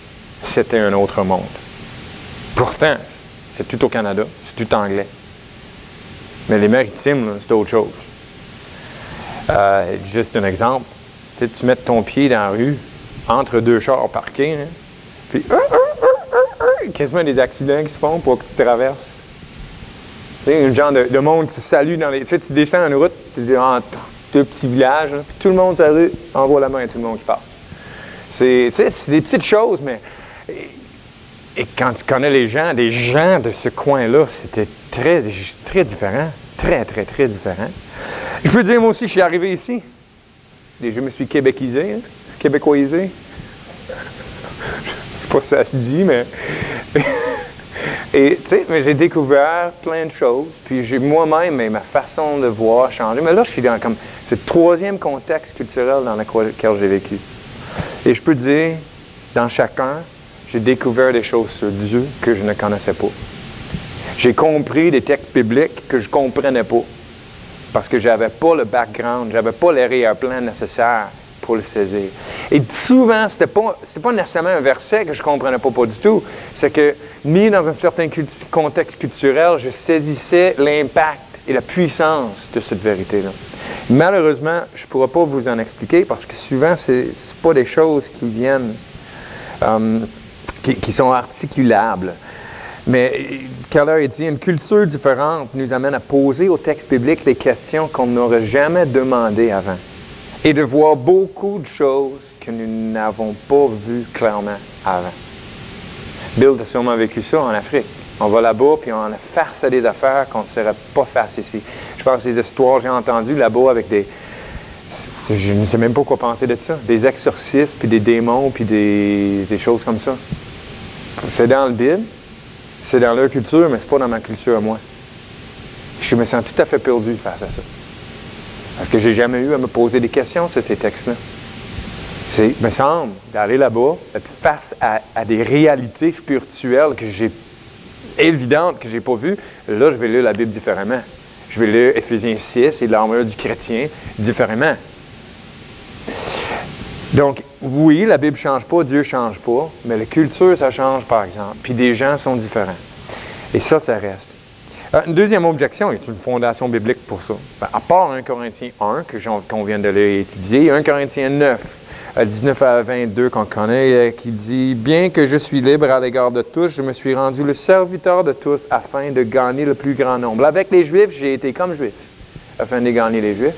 C'était un autre monde. Pourtant, c'est tout au Canada, c'est tout anglais. Mais les maritimes, là, c'est autre chose. Juste un exemple. Tu mets ton pied dans la rue, entre deux chars parqués, hein, puis quasiment des accidents qui se font pour que tu traverses. Tu sais, un genre de monde se salue dans les... Tu sais, tu descends une route, tu es entre deux petits villages, hein, puis tout le monde sur la rue envoie la main à tout le monde qui passe. C'est des petites choses, mais... Et quand tu connais les gens de ce coin-là, c'était très, très différent. Très, très, très différent. Je peux dire, moi aussi, je suis arrivé ici. Et je me suis québécoisé, hein, québécoisé. Je ne sais pas si ça se dit, mais... Et, tu sais, mais j'ai découvert plein de choses. Puis moi-même, ma façon de voir a changé. Mais là, je suis dans comme... C'est le troisième contexte culturel dans lequel j'ai vécu. Et je peux dire, dans chacun, j'ai découvert des choses sur Dieu que je ne connaissais pas. J'ai compris des textes bibliques que je ne comprenais pas. Parce que je n'avais pas le background, je n'avais pas l'arrière-plan nécessaire pour le saisir. Et souvent, ce n'était pas nécessairement un verset que je ne comprenais pas du tout. C'est que, mis dans un certain contexte culturel, je saisissais l'impact et la puissance de cette vérité-là. Malheureusement, je ne pourrais pas vous en expliquer parce que souvent, ce n'est pas des choses qui viennent... qui sont articulables. Mais Keller dit, une culture différente nous amène à poser au texte biblique des questions qu'on n'aurait jamais demandées avant et de voir beaucoup de choses que nous n'avons pas vues clairement avant. Bill a sûrement vécu ça en Afrique. On va là-bas, puis on a face à des affaires qu'on ne saurait pas faire ici. Je pense des histoires que j'ai entendues là-bas avec des... Je ne sais même pas quoi penser de ça. Des exorcistes, puis des démons, puis des choses comme ça. C'est dans le Bible, c'est dans leur culture, mais ce n'est pas dans ma culture à moi. Je me sens tout à fait perdu face à ça. Parce que je n'ai jamais eu à me poser des questions sur ces textes-là. Il me semble d'aller là-bas, être face à des réalités spirituelles évidentes que je n'ai pas vues. Là, je vais lire la Bible différemment. Je vais lire Éphésiens 6 et l'armure du chrétien différemment. Donc, oui, la Bible ne change pas, Dieu ne change pas, mais la culture, ça change, par exemple. Puis des gens sont différents. Et ça reste. Une deuxième objection, il y a une fondation biblique pour ça. À part 1 Corinthiens 1, qu'on vient de l'étudier, 1 Corinthiens 9, 19 à 22 qu'on connaît, qui dit « Bien que je suis libre à l'égard de tous, je me suis rendu le serviteur de tous afin de gagner le plus grand nombre. Avec les Juifs, j'ai été comme Juif, afin de gagner les Juifs.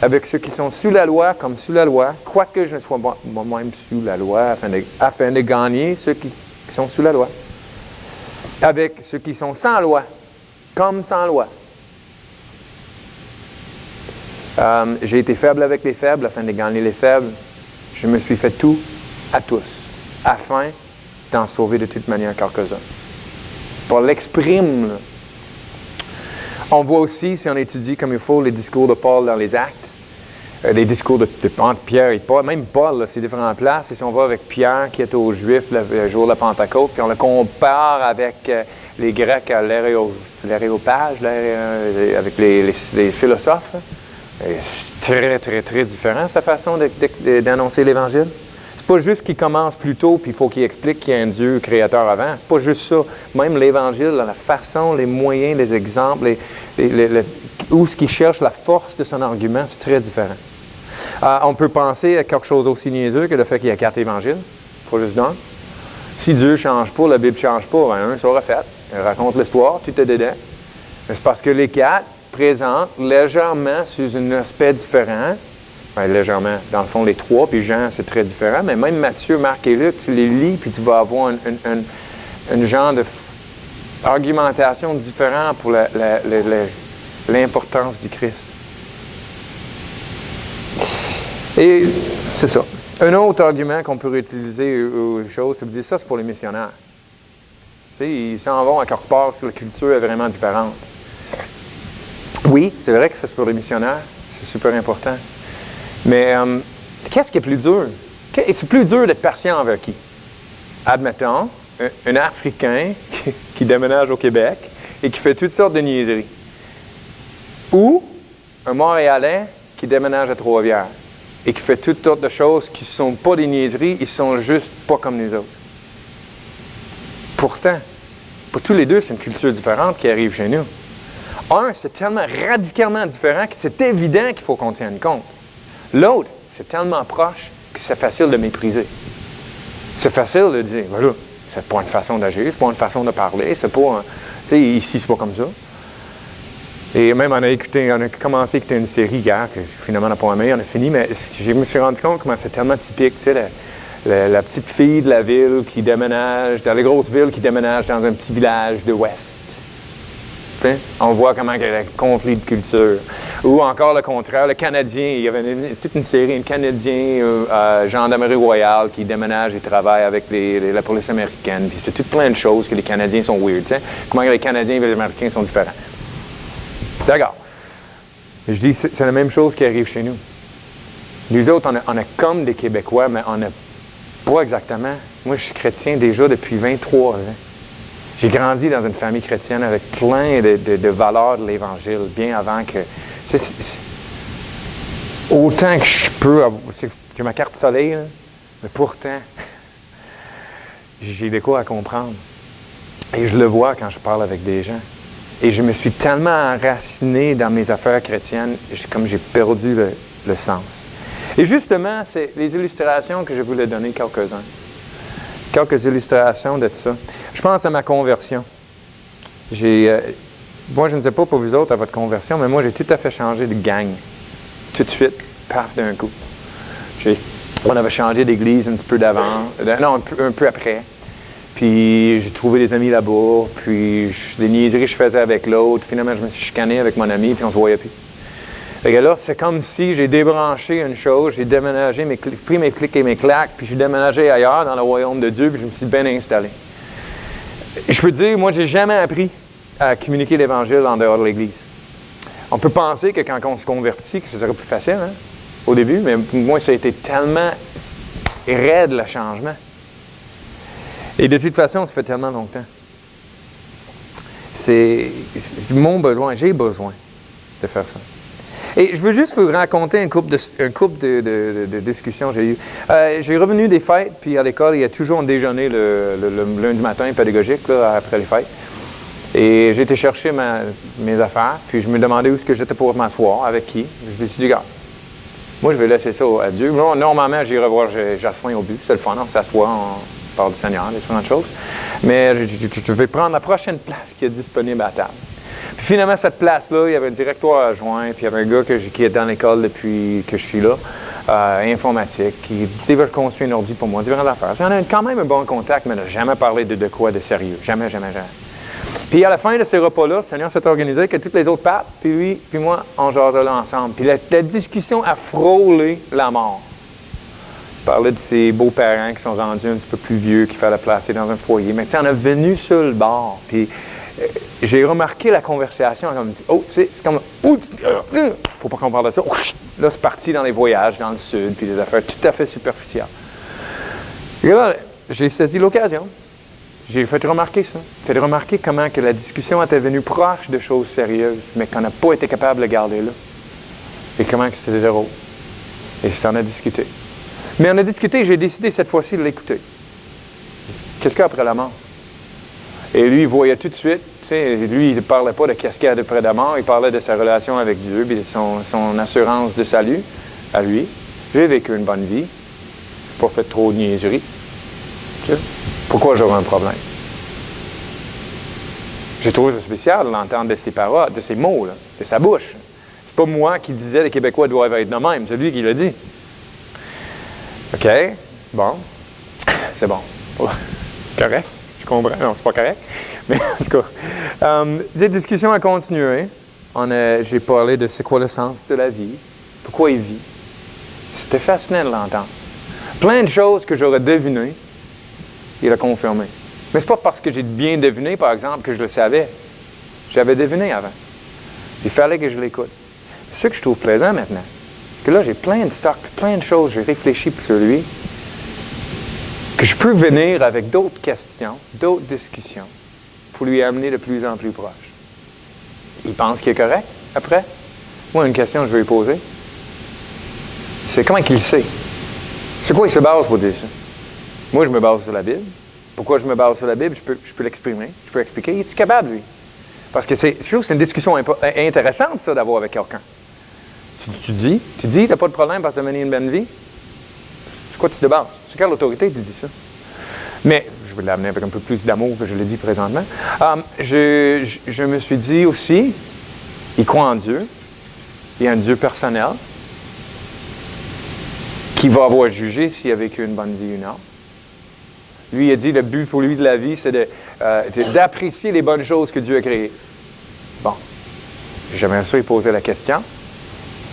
Avec ceux qui sont sous la loi, comme sous la loi, quoique je ne sois moi-même sous la loi, afin de gagner ceux qui sont sous la loi. Avec ceux qui sont sans loi, comme sans loi. J'ai été faible avec les faibles, afin de gagner les faibles. Je me suis fait tout à tous, afin d'en sauver de toute manière quelques-uns. Paul l'exprime, là. On voit aussi, si on étudie comme il faut, les discours de Paul dans les Actes, les discours entre Pierre et Paul, même Paul, là, c'est différentes places. Et si on va avec Pierre, qui est aux Juifs le jour de la Pentecôte, puis on le compare avec les Grecs à l'aréopage, avec les philosophes, c'est très, très, très différent, sa façon d'annoncer l'Évangile. C'est pas juste qu'il commence plus tôt, puis il faut qu'il explique qu'il y a un Dieu créateur avant. C'est pas juste ça. Même l'Évangile, la façon, les moyens, les exemples, où ce qu'il cherche, la force de son argument, c'est très différent. On peut penser à quelque chose aussi niaiseux que le fait qu'il y a 4 évangiles, pas juste d'un. Si Dieu ne change pas, la Bible ne change pas, un sera fait. Elle raconte l'histoire, tout est dedans. Mais c'est parce que les 4 présentent légèrement sous un aspect différent. Bien, légèrement, dans le fond, les 3, puis Jean, c'est très différent. Mais même Matthieu, Marc et Luc, tu les lis, puis tu vas avoir un genre d'argumentation différent pour l'importance du Christ. Et c'est ça. Un autre argument qu'on peut utiliser aux choses, c'est de dire ça, c'est pour les missionnaires. Tu sais, ils s'en vont à quelque part si la culture est vraiment différente. Oui, c'est vrai que c'est pour les missionnaires. C'est super important. Mais qu'est-ce qui est plus dur? C'est plus dur d'être patient envers qui? Admettons, un Africain qui déménage au Québec et qui fait toutes sortes de niaiseries. Ou un Montréalais qui déménage à Trois-Rivières et qui fait toutes sortes de choses qui ne sont pas des niaiseries, ils sont juste pas comme nous autres. Pourtant, pour tous les deux, c'est une culture différente qui arrive chez nous. Un, c'est tellement radicalement différent que c'est évident qu'il faut qu'on tienne compte. L'autre, c'est tellement proche que c'est facile de mépriser. C'est facile de dire, voilà, c'est pas une façon d'agir, c'est pas une façon de parler, c'est pas, tu sais, ici, c'est pas comme ça. Et même, on a commencé à écouter une série hier, que finalement, on n'a pas aimé, on a fini, mais je me suis rendu compte comment c'est tellement typique, tu sais, la petite fille de la ville qui déménage, dans les grosses villes qui déménage dans un petit village de l'Ouest. On voit comment il y a un conflit de culture. Ou encore le contraire, le Canadien, il y avait toute une série, un Canadien, gendarmerie royale, qui déménage et travaille avec la police américaine. Puis c'est tout plein de choses que les Canadiens sont weird. T'sais? Comment les Canadiens et les Américains sont différents. D'accord. Je dis, c'est la même chose qui arrive chez nous. Nous autres, on a comme des Québécois, mais on n'a pas exactement. Moi, je suis chrétien déjà depuis 23 ans. J'ai grandi dans une famille chrétienne avec plein de valeurs de l'Évangile, bien avant que... autant que je peux avoir... J'ai ma carte soleil, là, mais pourtant, j'ai de quoi à comprendre. Et je le vois quand je parle avec des gens. Et je me suis tellement enraciné dans mes affaires chrétiennes, comme j'ai perdu le sens. Et justement, c'est les illustrations que je voulais donner quelques-uns. Quelques illustrations de ça. Je pense à ma conversion. Moi, je ne sais pas pour vous autres à votre conversion, mais moi, j'ai tout à fait changé de gang. Tout de suite, paf, d'un coup. On avait changé d'église un petit peu d'avant, non, un peu après. Puis, j'ai trouvé des amis là-bas, puis les niaiseries que je faisais avec l'autre. Finalement, je me suis chicané avec mon ami, puis on se voyait plus. Fait que là, c'est comme si j'ai débranché une chose, j'ai déménagé, pris mes clics et mes claques, puis j'ai déménagé ailleurs dans le royaume de Dieu, puis je me suis bien installé. Je peux dire, moi, j'ai jamais appris à communiquer l'Évangile en dehors de l'Église. On peut penser que quand on se convertit, que ce serait plus facile, hein, au début, mais moi, ça a été tellement raide le changement. Et de toute façon, ça fait tellement longtemps. C'est mon besoin, j'ai besoin de faire ça. Et je veux juste vous raconter un couple de discussions que j'ai eues. J'ai revenu des fêtes, puis à l'école, il y a toujours un déjeuner le lundi matin pédagogique, là, après les fêtes. Et j'ai été chercher mes affaires, puis je me demandais où est-ce que j'étais pour m'asseoir, avec qui. Je me suis dit, regarde, moi, je vais laisser ça à Dieu. Normalement, j'irai voir Jocelyn au but. C'est le fun, on s'assoit, on parle du Seigneur, des différentes choses. Mais je vais prendre la prochaine place qui est disponible à la table. Puis finalement, cette place-là, il y avait un directeur adjoint, puis il y avait un gars qui est dans l'école depuis que je suis là, informatique, qui devait construire un ordi pour moi, différentes affaires. J'en ai quand même un bon contact, mais n'a jamais parlé de quoi de sérieux. Jamais, jamais, jamais. Puis à la fin de ces repas-là, le Seigneur s'est organisé que toutes les autres papes, puis lui, puis moi, on jasait là ensemble. Puis la discussion a frôlé la mort. Il parlait de ses beaux-parents qui sont rendus un petit peu plus vieux, qu'il fallait placer dans un foyer. Mais tu sais, on est venu sur le bord. Puis j'ai remarqué la conversation comme, oh, tu sais, c'est comme, faut pas qu'on parle de ça. Là, c'est parti dans les voyages dans le sud, puis des affaires tout à fait superficielles. Et là, j'ai saisi l'occasion. J'ai fait remarquer ça. Fait remarquer comment que la discussion était venue proche de choses sérieuses, mais qu'on n'a pas été capable de garder là. Et comment que c'était drôle. Et ça en a discuté. Mais on a discuté, j'ai décidé cette fois-ci de l'écouter. Qu'est-ce qu'il y a après la mort? Et lui, il voyait tout de suite, tu sais, lui, il ne parlait pas de qu'est-ce qu'il y a après la mort, il parlait de sa relation avec Dieu, puis de son assurance de salut à lui. J'ai vécu une bonne vie, pas fait trop de niaiseries. Tu sais? Pourquoi j'aurais un problème? J'ai trouvé ça spécial de l'entendre de ses paroles, de ses mots, là, de sa bouche. C'est pas moi qui disais les Québécois doivent être de même, c'est lui qui l'a dit. OK, bon, c'est bon. Correct, je comprends. Non, c'est pas correct. Mais en tout cas, des discussions à continuer. J'ai parlé de c'est quoi le sens de la vie, pourquoi il vit. C'était fascinant de l'entendre. Plein de choses que j'aurais devinées, il a confirmé. Mais c'est pas parce que j'ai bien deviné, par exemple, que je le savais. J'avais deviné avant. Il fallait que je l'écoute. C'est ça que je trouve plaisant maintenant. Parce que là, j'ai plein de stocks, plein de choses, j'ai réfléchi sur lui, que je peux venir avec d'autres questions, d'autres discussions, pour lui amener de plus en plus proche. Il pense qu'il est correct, après? Moi, une question que je vais lui poser, c'est comment qu'il sait? C'est quoi il se base pour dire ça? Moi, je me base sur la Bible. Pourquoi je me base sur la Bible? Je peux l'exprimer, je peux expliquer. Es-tu capable, lui? Parce que c'est une discussion intéressante, ça, d'avoir avec quelqu'un. Tu dis, tu n'as pas de problème parce que tu as mené une bonne vie? C'est quoi tu te bases? C'est quelle autorité tu dis ça? Mais, je vais l'amener avec un peu plus d'amour que je l'ai dit présentement. Je me suis dit aussi, il croit en Dieu. Il y a un Dieu personnel qui va avoir jugé s'il a vécu une bonne vie ou non. Lui, il a dit, le but pour lui de la vie, c'est d'apprécier les bonnes choses que Dieu a créées. Bon, j'aimerais ça lui poser la question.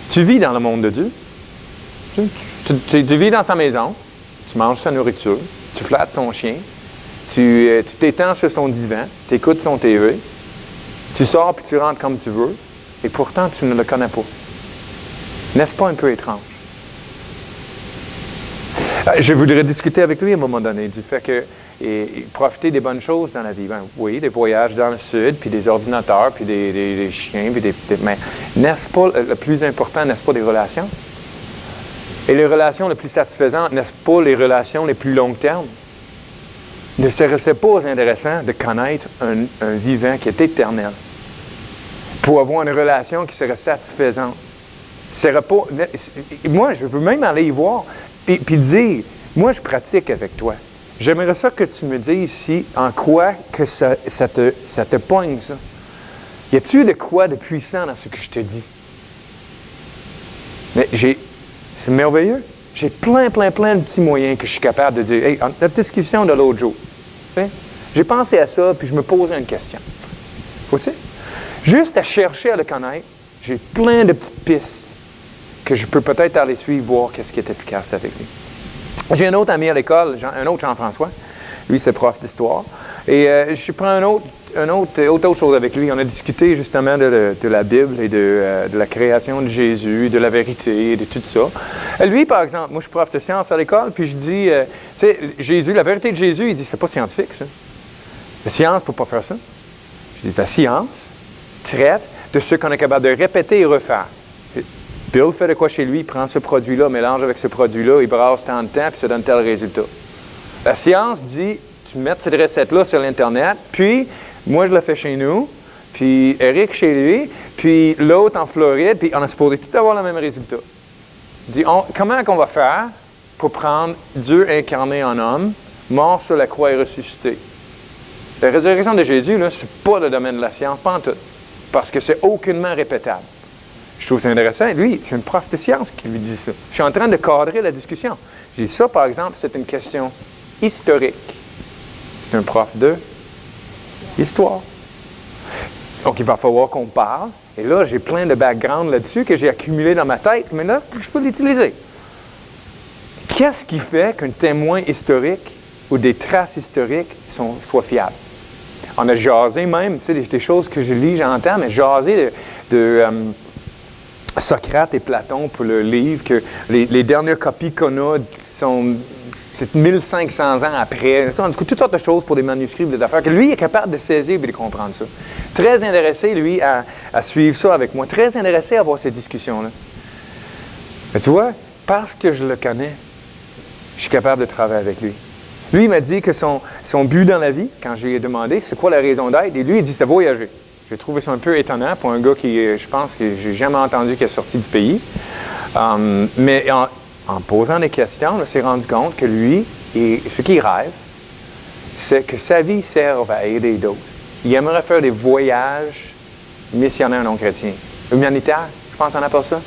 Tu vis dans le monde de Dieu. Tu vis dans sa maison. Tu manges sa nourriture. Tu flattes son chien. Tu t'étends sur son divan. Tu écoutes son TV. Tu sors puis tu rentres comme tu veux. Et pourtant, tu ne le connais pas. N'est-ce pas un peu étrange? Je voudrais discuter avec lui à un moment donné du fait que profiter des bonnes choses dans la vie. Ben, oui, des voyages dans le sud, puis des ordinateurs, puis des chiens, puis mais n'est-ce pas le plus important, n'est-ce pas des relations? Et les relations les plus satisfaisantes, n'est-ce pas les relations les plus long terme? Ne serait-ce pas intéressant de connaître un vivant qui est éternel pour avoir une relation qui serait satisfaisante? Moi, je veux même aller y voir. Puis dire, moi, je pratique avec toi. J'aimerais ça que tu me dises ici en quoi que ça te poigne, ça. Y a-t-il de quoi de puissant dans ce que je te dis? Mais c'est merveilleux. J'ai plein de petits moyens que je suis capable de dire. Hey, notre discussion de l'autre jour, j'ai pensé à ça, puis je me posais une question. Faut-tu? Juste à chercher à le connaître, j'ai plein de petites pistes que je peux peut-être aller suivre, voir qu'est-ce qui est efficace avec lui. J'ai un autre ami à l'école, un autre Jean-François. Lui, c'est prof d'histoire. Et je prends un autre autre chose avec lui. On a discuté justement de la Bible et de la création de Jésus, de la vérité et de tout ça. Et lui, par exemple, moi je suis prof de sciences à l'école, puis je dis, tu sais, Jésus, la vérité de Jésus, il dit, c'est pas scientifique ça. La science ne peut pas faire ça. Je dis, la science traite de ce qu'on est capable de répéter et refaire. Bill fait de quoi chez lui, il prend ce produit-là, mélange avec ce produit-là, il brasse tant de temps, puis ça donne tel résultat. La science dit, tu mets cette recette-là sur l'Internet, puis moi je la fais chez nous, puis Eric chez lui, puis l'autre en Floride, puis on est supposé tout avoir le même résultat. Il dit, comment qu'on va faire pour prendre Dieu incarné en homme, mort sur la croix et ressuscité? La résurrection de Jésus, ce n'est pas le domaine de la science, pas en tout, parce que c'est aucunement répétable. Je trouve ça intéressant. Lui, c'est une prof de science qui lui dit ça. Je suis en train de cadrer la discussion. J'ai dit ça, par exemple, c'est une question historique. C'est un prof de histoire. Donc, il va falloir qu'on parle. Et là, j'ai plein de background là-dessus que j'ai accumulé dans ma tête, mais là, je peux l'utiliser. Qu'est-ce qui fait qu'un témoin historique ou des traces historiques soient fiables? On a jasé même, tu sais, des choses que je lis, j'entends, mais jasé de Socrate et Platon pour le livre, que les dernières copies qu'on a c'est 1500 ans après. Ça, on discute toutes sortes de choses pour des manuscrits, des affaires, que lui est capable de saisir et de comprendre ça. Très intéressé, lui, à suivre ça avec moi. Très intéressé à avoir ces discussions-là. Mais tu vois, parce que je le connais, je suis capable de travailler avec lui. Lui, il m'a dit que son but dans la vie, quand je lui ai demandé c'est quoi la raison d'être, et lui, il dit c'est voyager. J'ai trouvé ça un peu étonnant pour un gars qui, je pense que j'ai jamais entendu qui est sorti du pays. Mais en posant des questions, on s'est rendu compte que lui, ce qu'il rêve, c'est que sa vie serve à aider d'autres. Il aimerait faire des voyages missionnaires non chrétiens. Humanitaires, je pense qu'on appelle ça.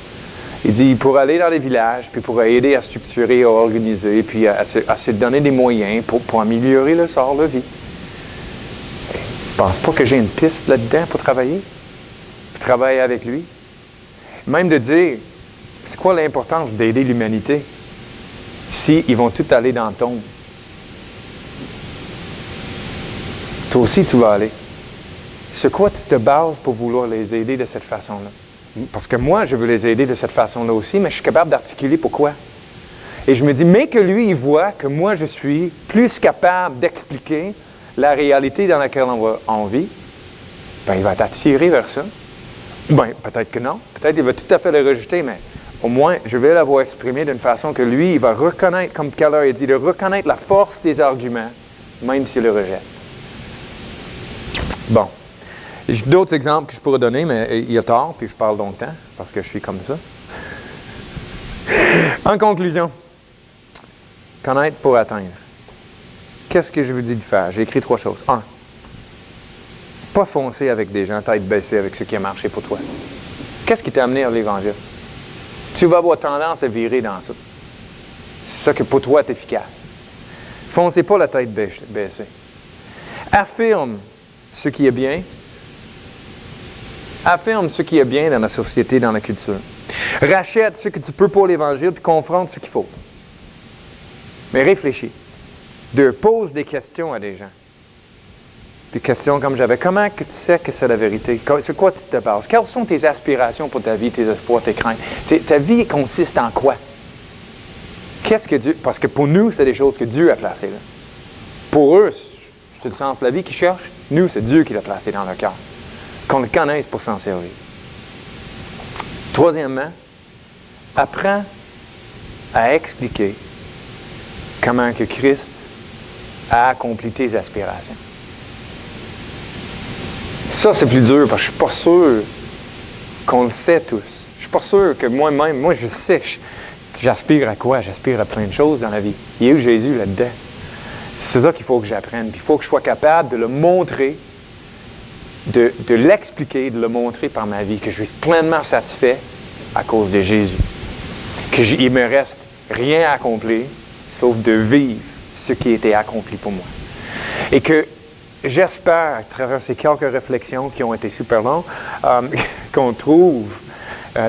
Il dit, pour aller dans les villages, puis pour aider à structurer, à organiser, puis à se donner des moyens pour améliorer le sort de la vie. Tu ne penses pas que j'ai une piste là-dedans pour travailler? Pour travailler avec lui? Même de dire, c'est quoi l'importance d'aider l'humanité s'ils vont tous aller dans le tombe? Toi aussi, tu vas aller. Sur quoi tu te bases pour vouloir les aider de cette façon-là? Parce que moi, je veux les aider de cette façon-là aussi, mais je suis capable d'articuler pourquoi. Et je me dis, mais que lui, il voit que moi, je suis plus capable d'expliquer la réalité dans laquelle on vit, bien, il va être attiré vers ça. Bien, peut-être que non. Peut-être qu'il va tout à fait le rejeter, mais au moins, je vais l'avoir exprimé d'une façon que lui, il va reconnaître, comme Keller a dit, de reconnaître la force des arguments, même s'il le rejette. Bon. J'ai d'autres exemples que je pourrais donner, mais il y a tard, puis je parle longtemps, parce que je suis comme ça. En conclusion, connaître pour atteindre. Qu'est-ce que je vous dis de faire? J'ai écrit 3 choses. 1. Pas foncer avec des gens tête baissée avec ce qui a marché pour toi. Qu'est-ce qui t'a amené à l'Évangile? Tu vas avoir tendance à virer dans ça. C'est ça que pour toi est efficace. Foncez pas la tête baissée. Affirme ce qui est bien. Affirme ce qui est bien dans la société, dans la culture. Rachète ce que tu peux pour l'Évangile, puis confronte ce qu'il faut. Mais réfléchis. 2. Pose des questions à des gens. Des questions comme j'avais. Comment que tu sais que c'est la vérité? C'est quoi tu te bases? Quelles sont tes aspirations pour ta vie, tes espoirs, tes craintes? Ta vie consiste en quoi? Qu'est-ce que Dieu... Parce que pour nous, c'est des choses que Dieu a placées là. Pour eux, c'est le sens de la vie qu'ils cherchent. Nous, c'est Dieu qui l'a placé dans leur cœur. Qu'on le connaisse pour s'en servir. 3, apprends à expliquer comment que Christ a accompli tes aspirations. Ça, c'est plus dur parce que je ne suis pas sûr qu'on le sait tous. Je ne suis pas sûr que moi-même, je sais que j'aspire à quoi? J'aspire à plein de choses dans la vie. Il y a eu Jésus là-dedans. C'est ça qu'il faut que j'apprenne. Puis il faut que je sois capable de le montrer, de l'expliquer, de le montrer par ma vie, que je suis pleinement satisfait à cause de Jésus. Qu'il ne me reste rien à accomplir, sauf de vivre ce qui a été accompli pour moi. Et que j'espère, à travers ces quelques réflexions qui ont été super longues, qu'on trouve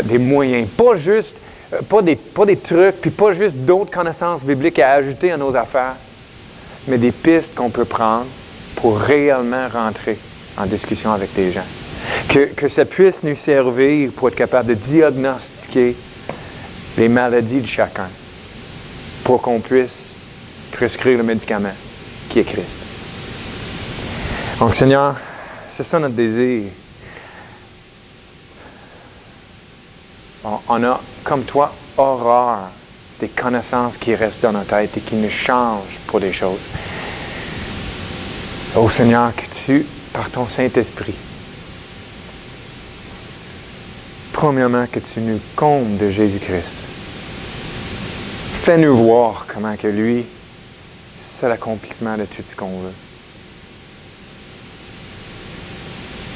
des moyens, pas des trucs, puis pas juste d'autres connaissances bibliques à ajouter à nos affaires, mais des pistes qu'on peut prendre pour réellement rentrer en discussion avec les gens. Que ça puisse nous servir pour être capable de diagnostiquer les maladies de chacun, pour qu'on puisse prescrire le médicament qui est Christ. Donc, Seigneur, c'est ça notre désir. On a, comme toi, horreur des connaissances qui restent dans notre tête et qui nous changent pour des choses. Oh Seigneur, que tu, par ton Saint-Esprit, premièrement, que tu nous combles de Jésus-Christ. Fais-nous voir comment que lui, c'est l'accomplissement de tout ce qu'on veut.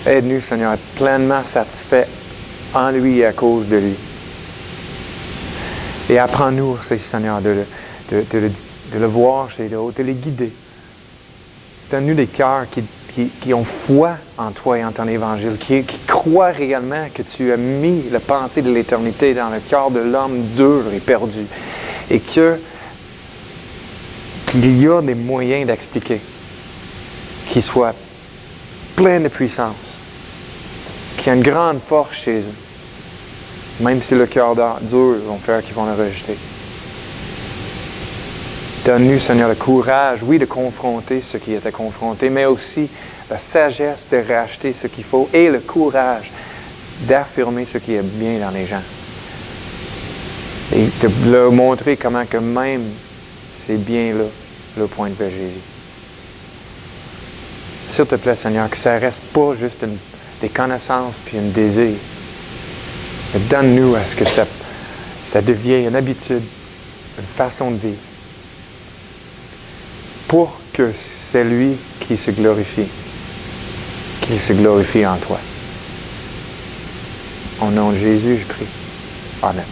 Aide-nous, Seigneur, à être pleinement satisfaits en lui et à cause de lui. Et apprends-nous, Seigneur, de le voir chez d'autres, de les guider. Donne-nous des cœurs qui ont foi en toi et en ton Évangile, qui croient réellement que tu as mis la pensée de l'éternité dans le cœur de l'homme dur et perdu. Et qu'il y a des moyens d'expliquer, qui soient pleins de puissance, qui a une grande force chez eux. Même si le cœur dur vont faire qu'ils vont le rejeter. Donne-nous, Seigneur, le courage, oui, de confronter ce qui était confronté, mais aussi la sagesse de racheter ce qu'il faut et le courage d'affirmer ce qui est bien dans les gens. Et de leur montrer comment que même c'est bien là, le point de vue Jésus. S'il te plaît, Seigneur, que ça ne reste pas juste des connaissances puis un désir. Mais donne-nous à ce que ça devienne une habitude, une façon de vivre. Pour que c'est lui qui se glorifie, qu'il se glorifie en toi. Au nom de Jésus, je prie. Amen.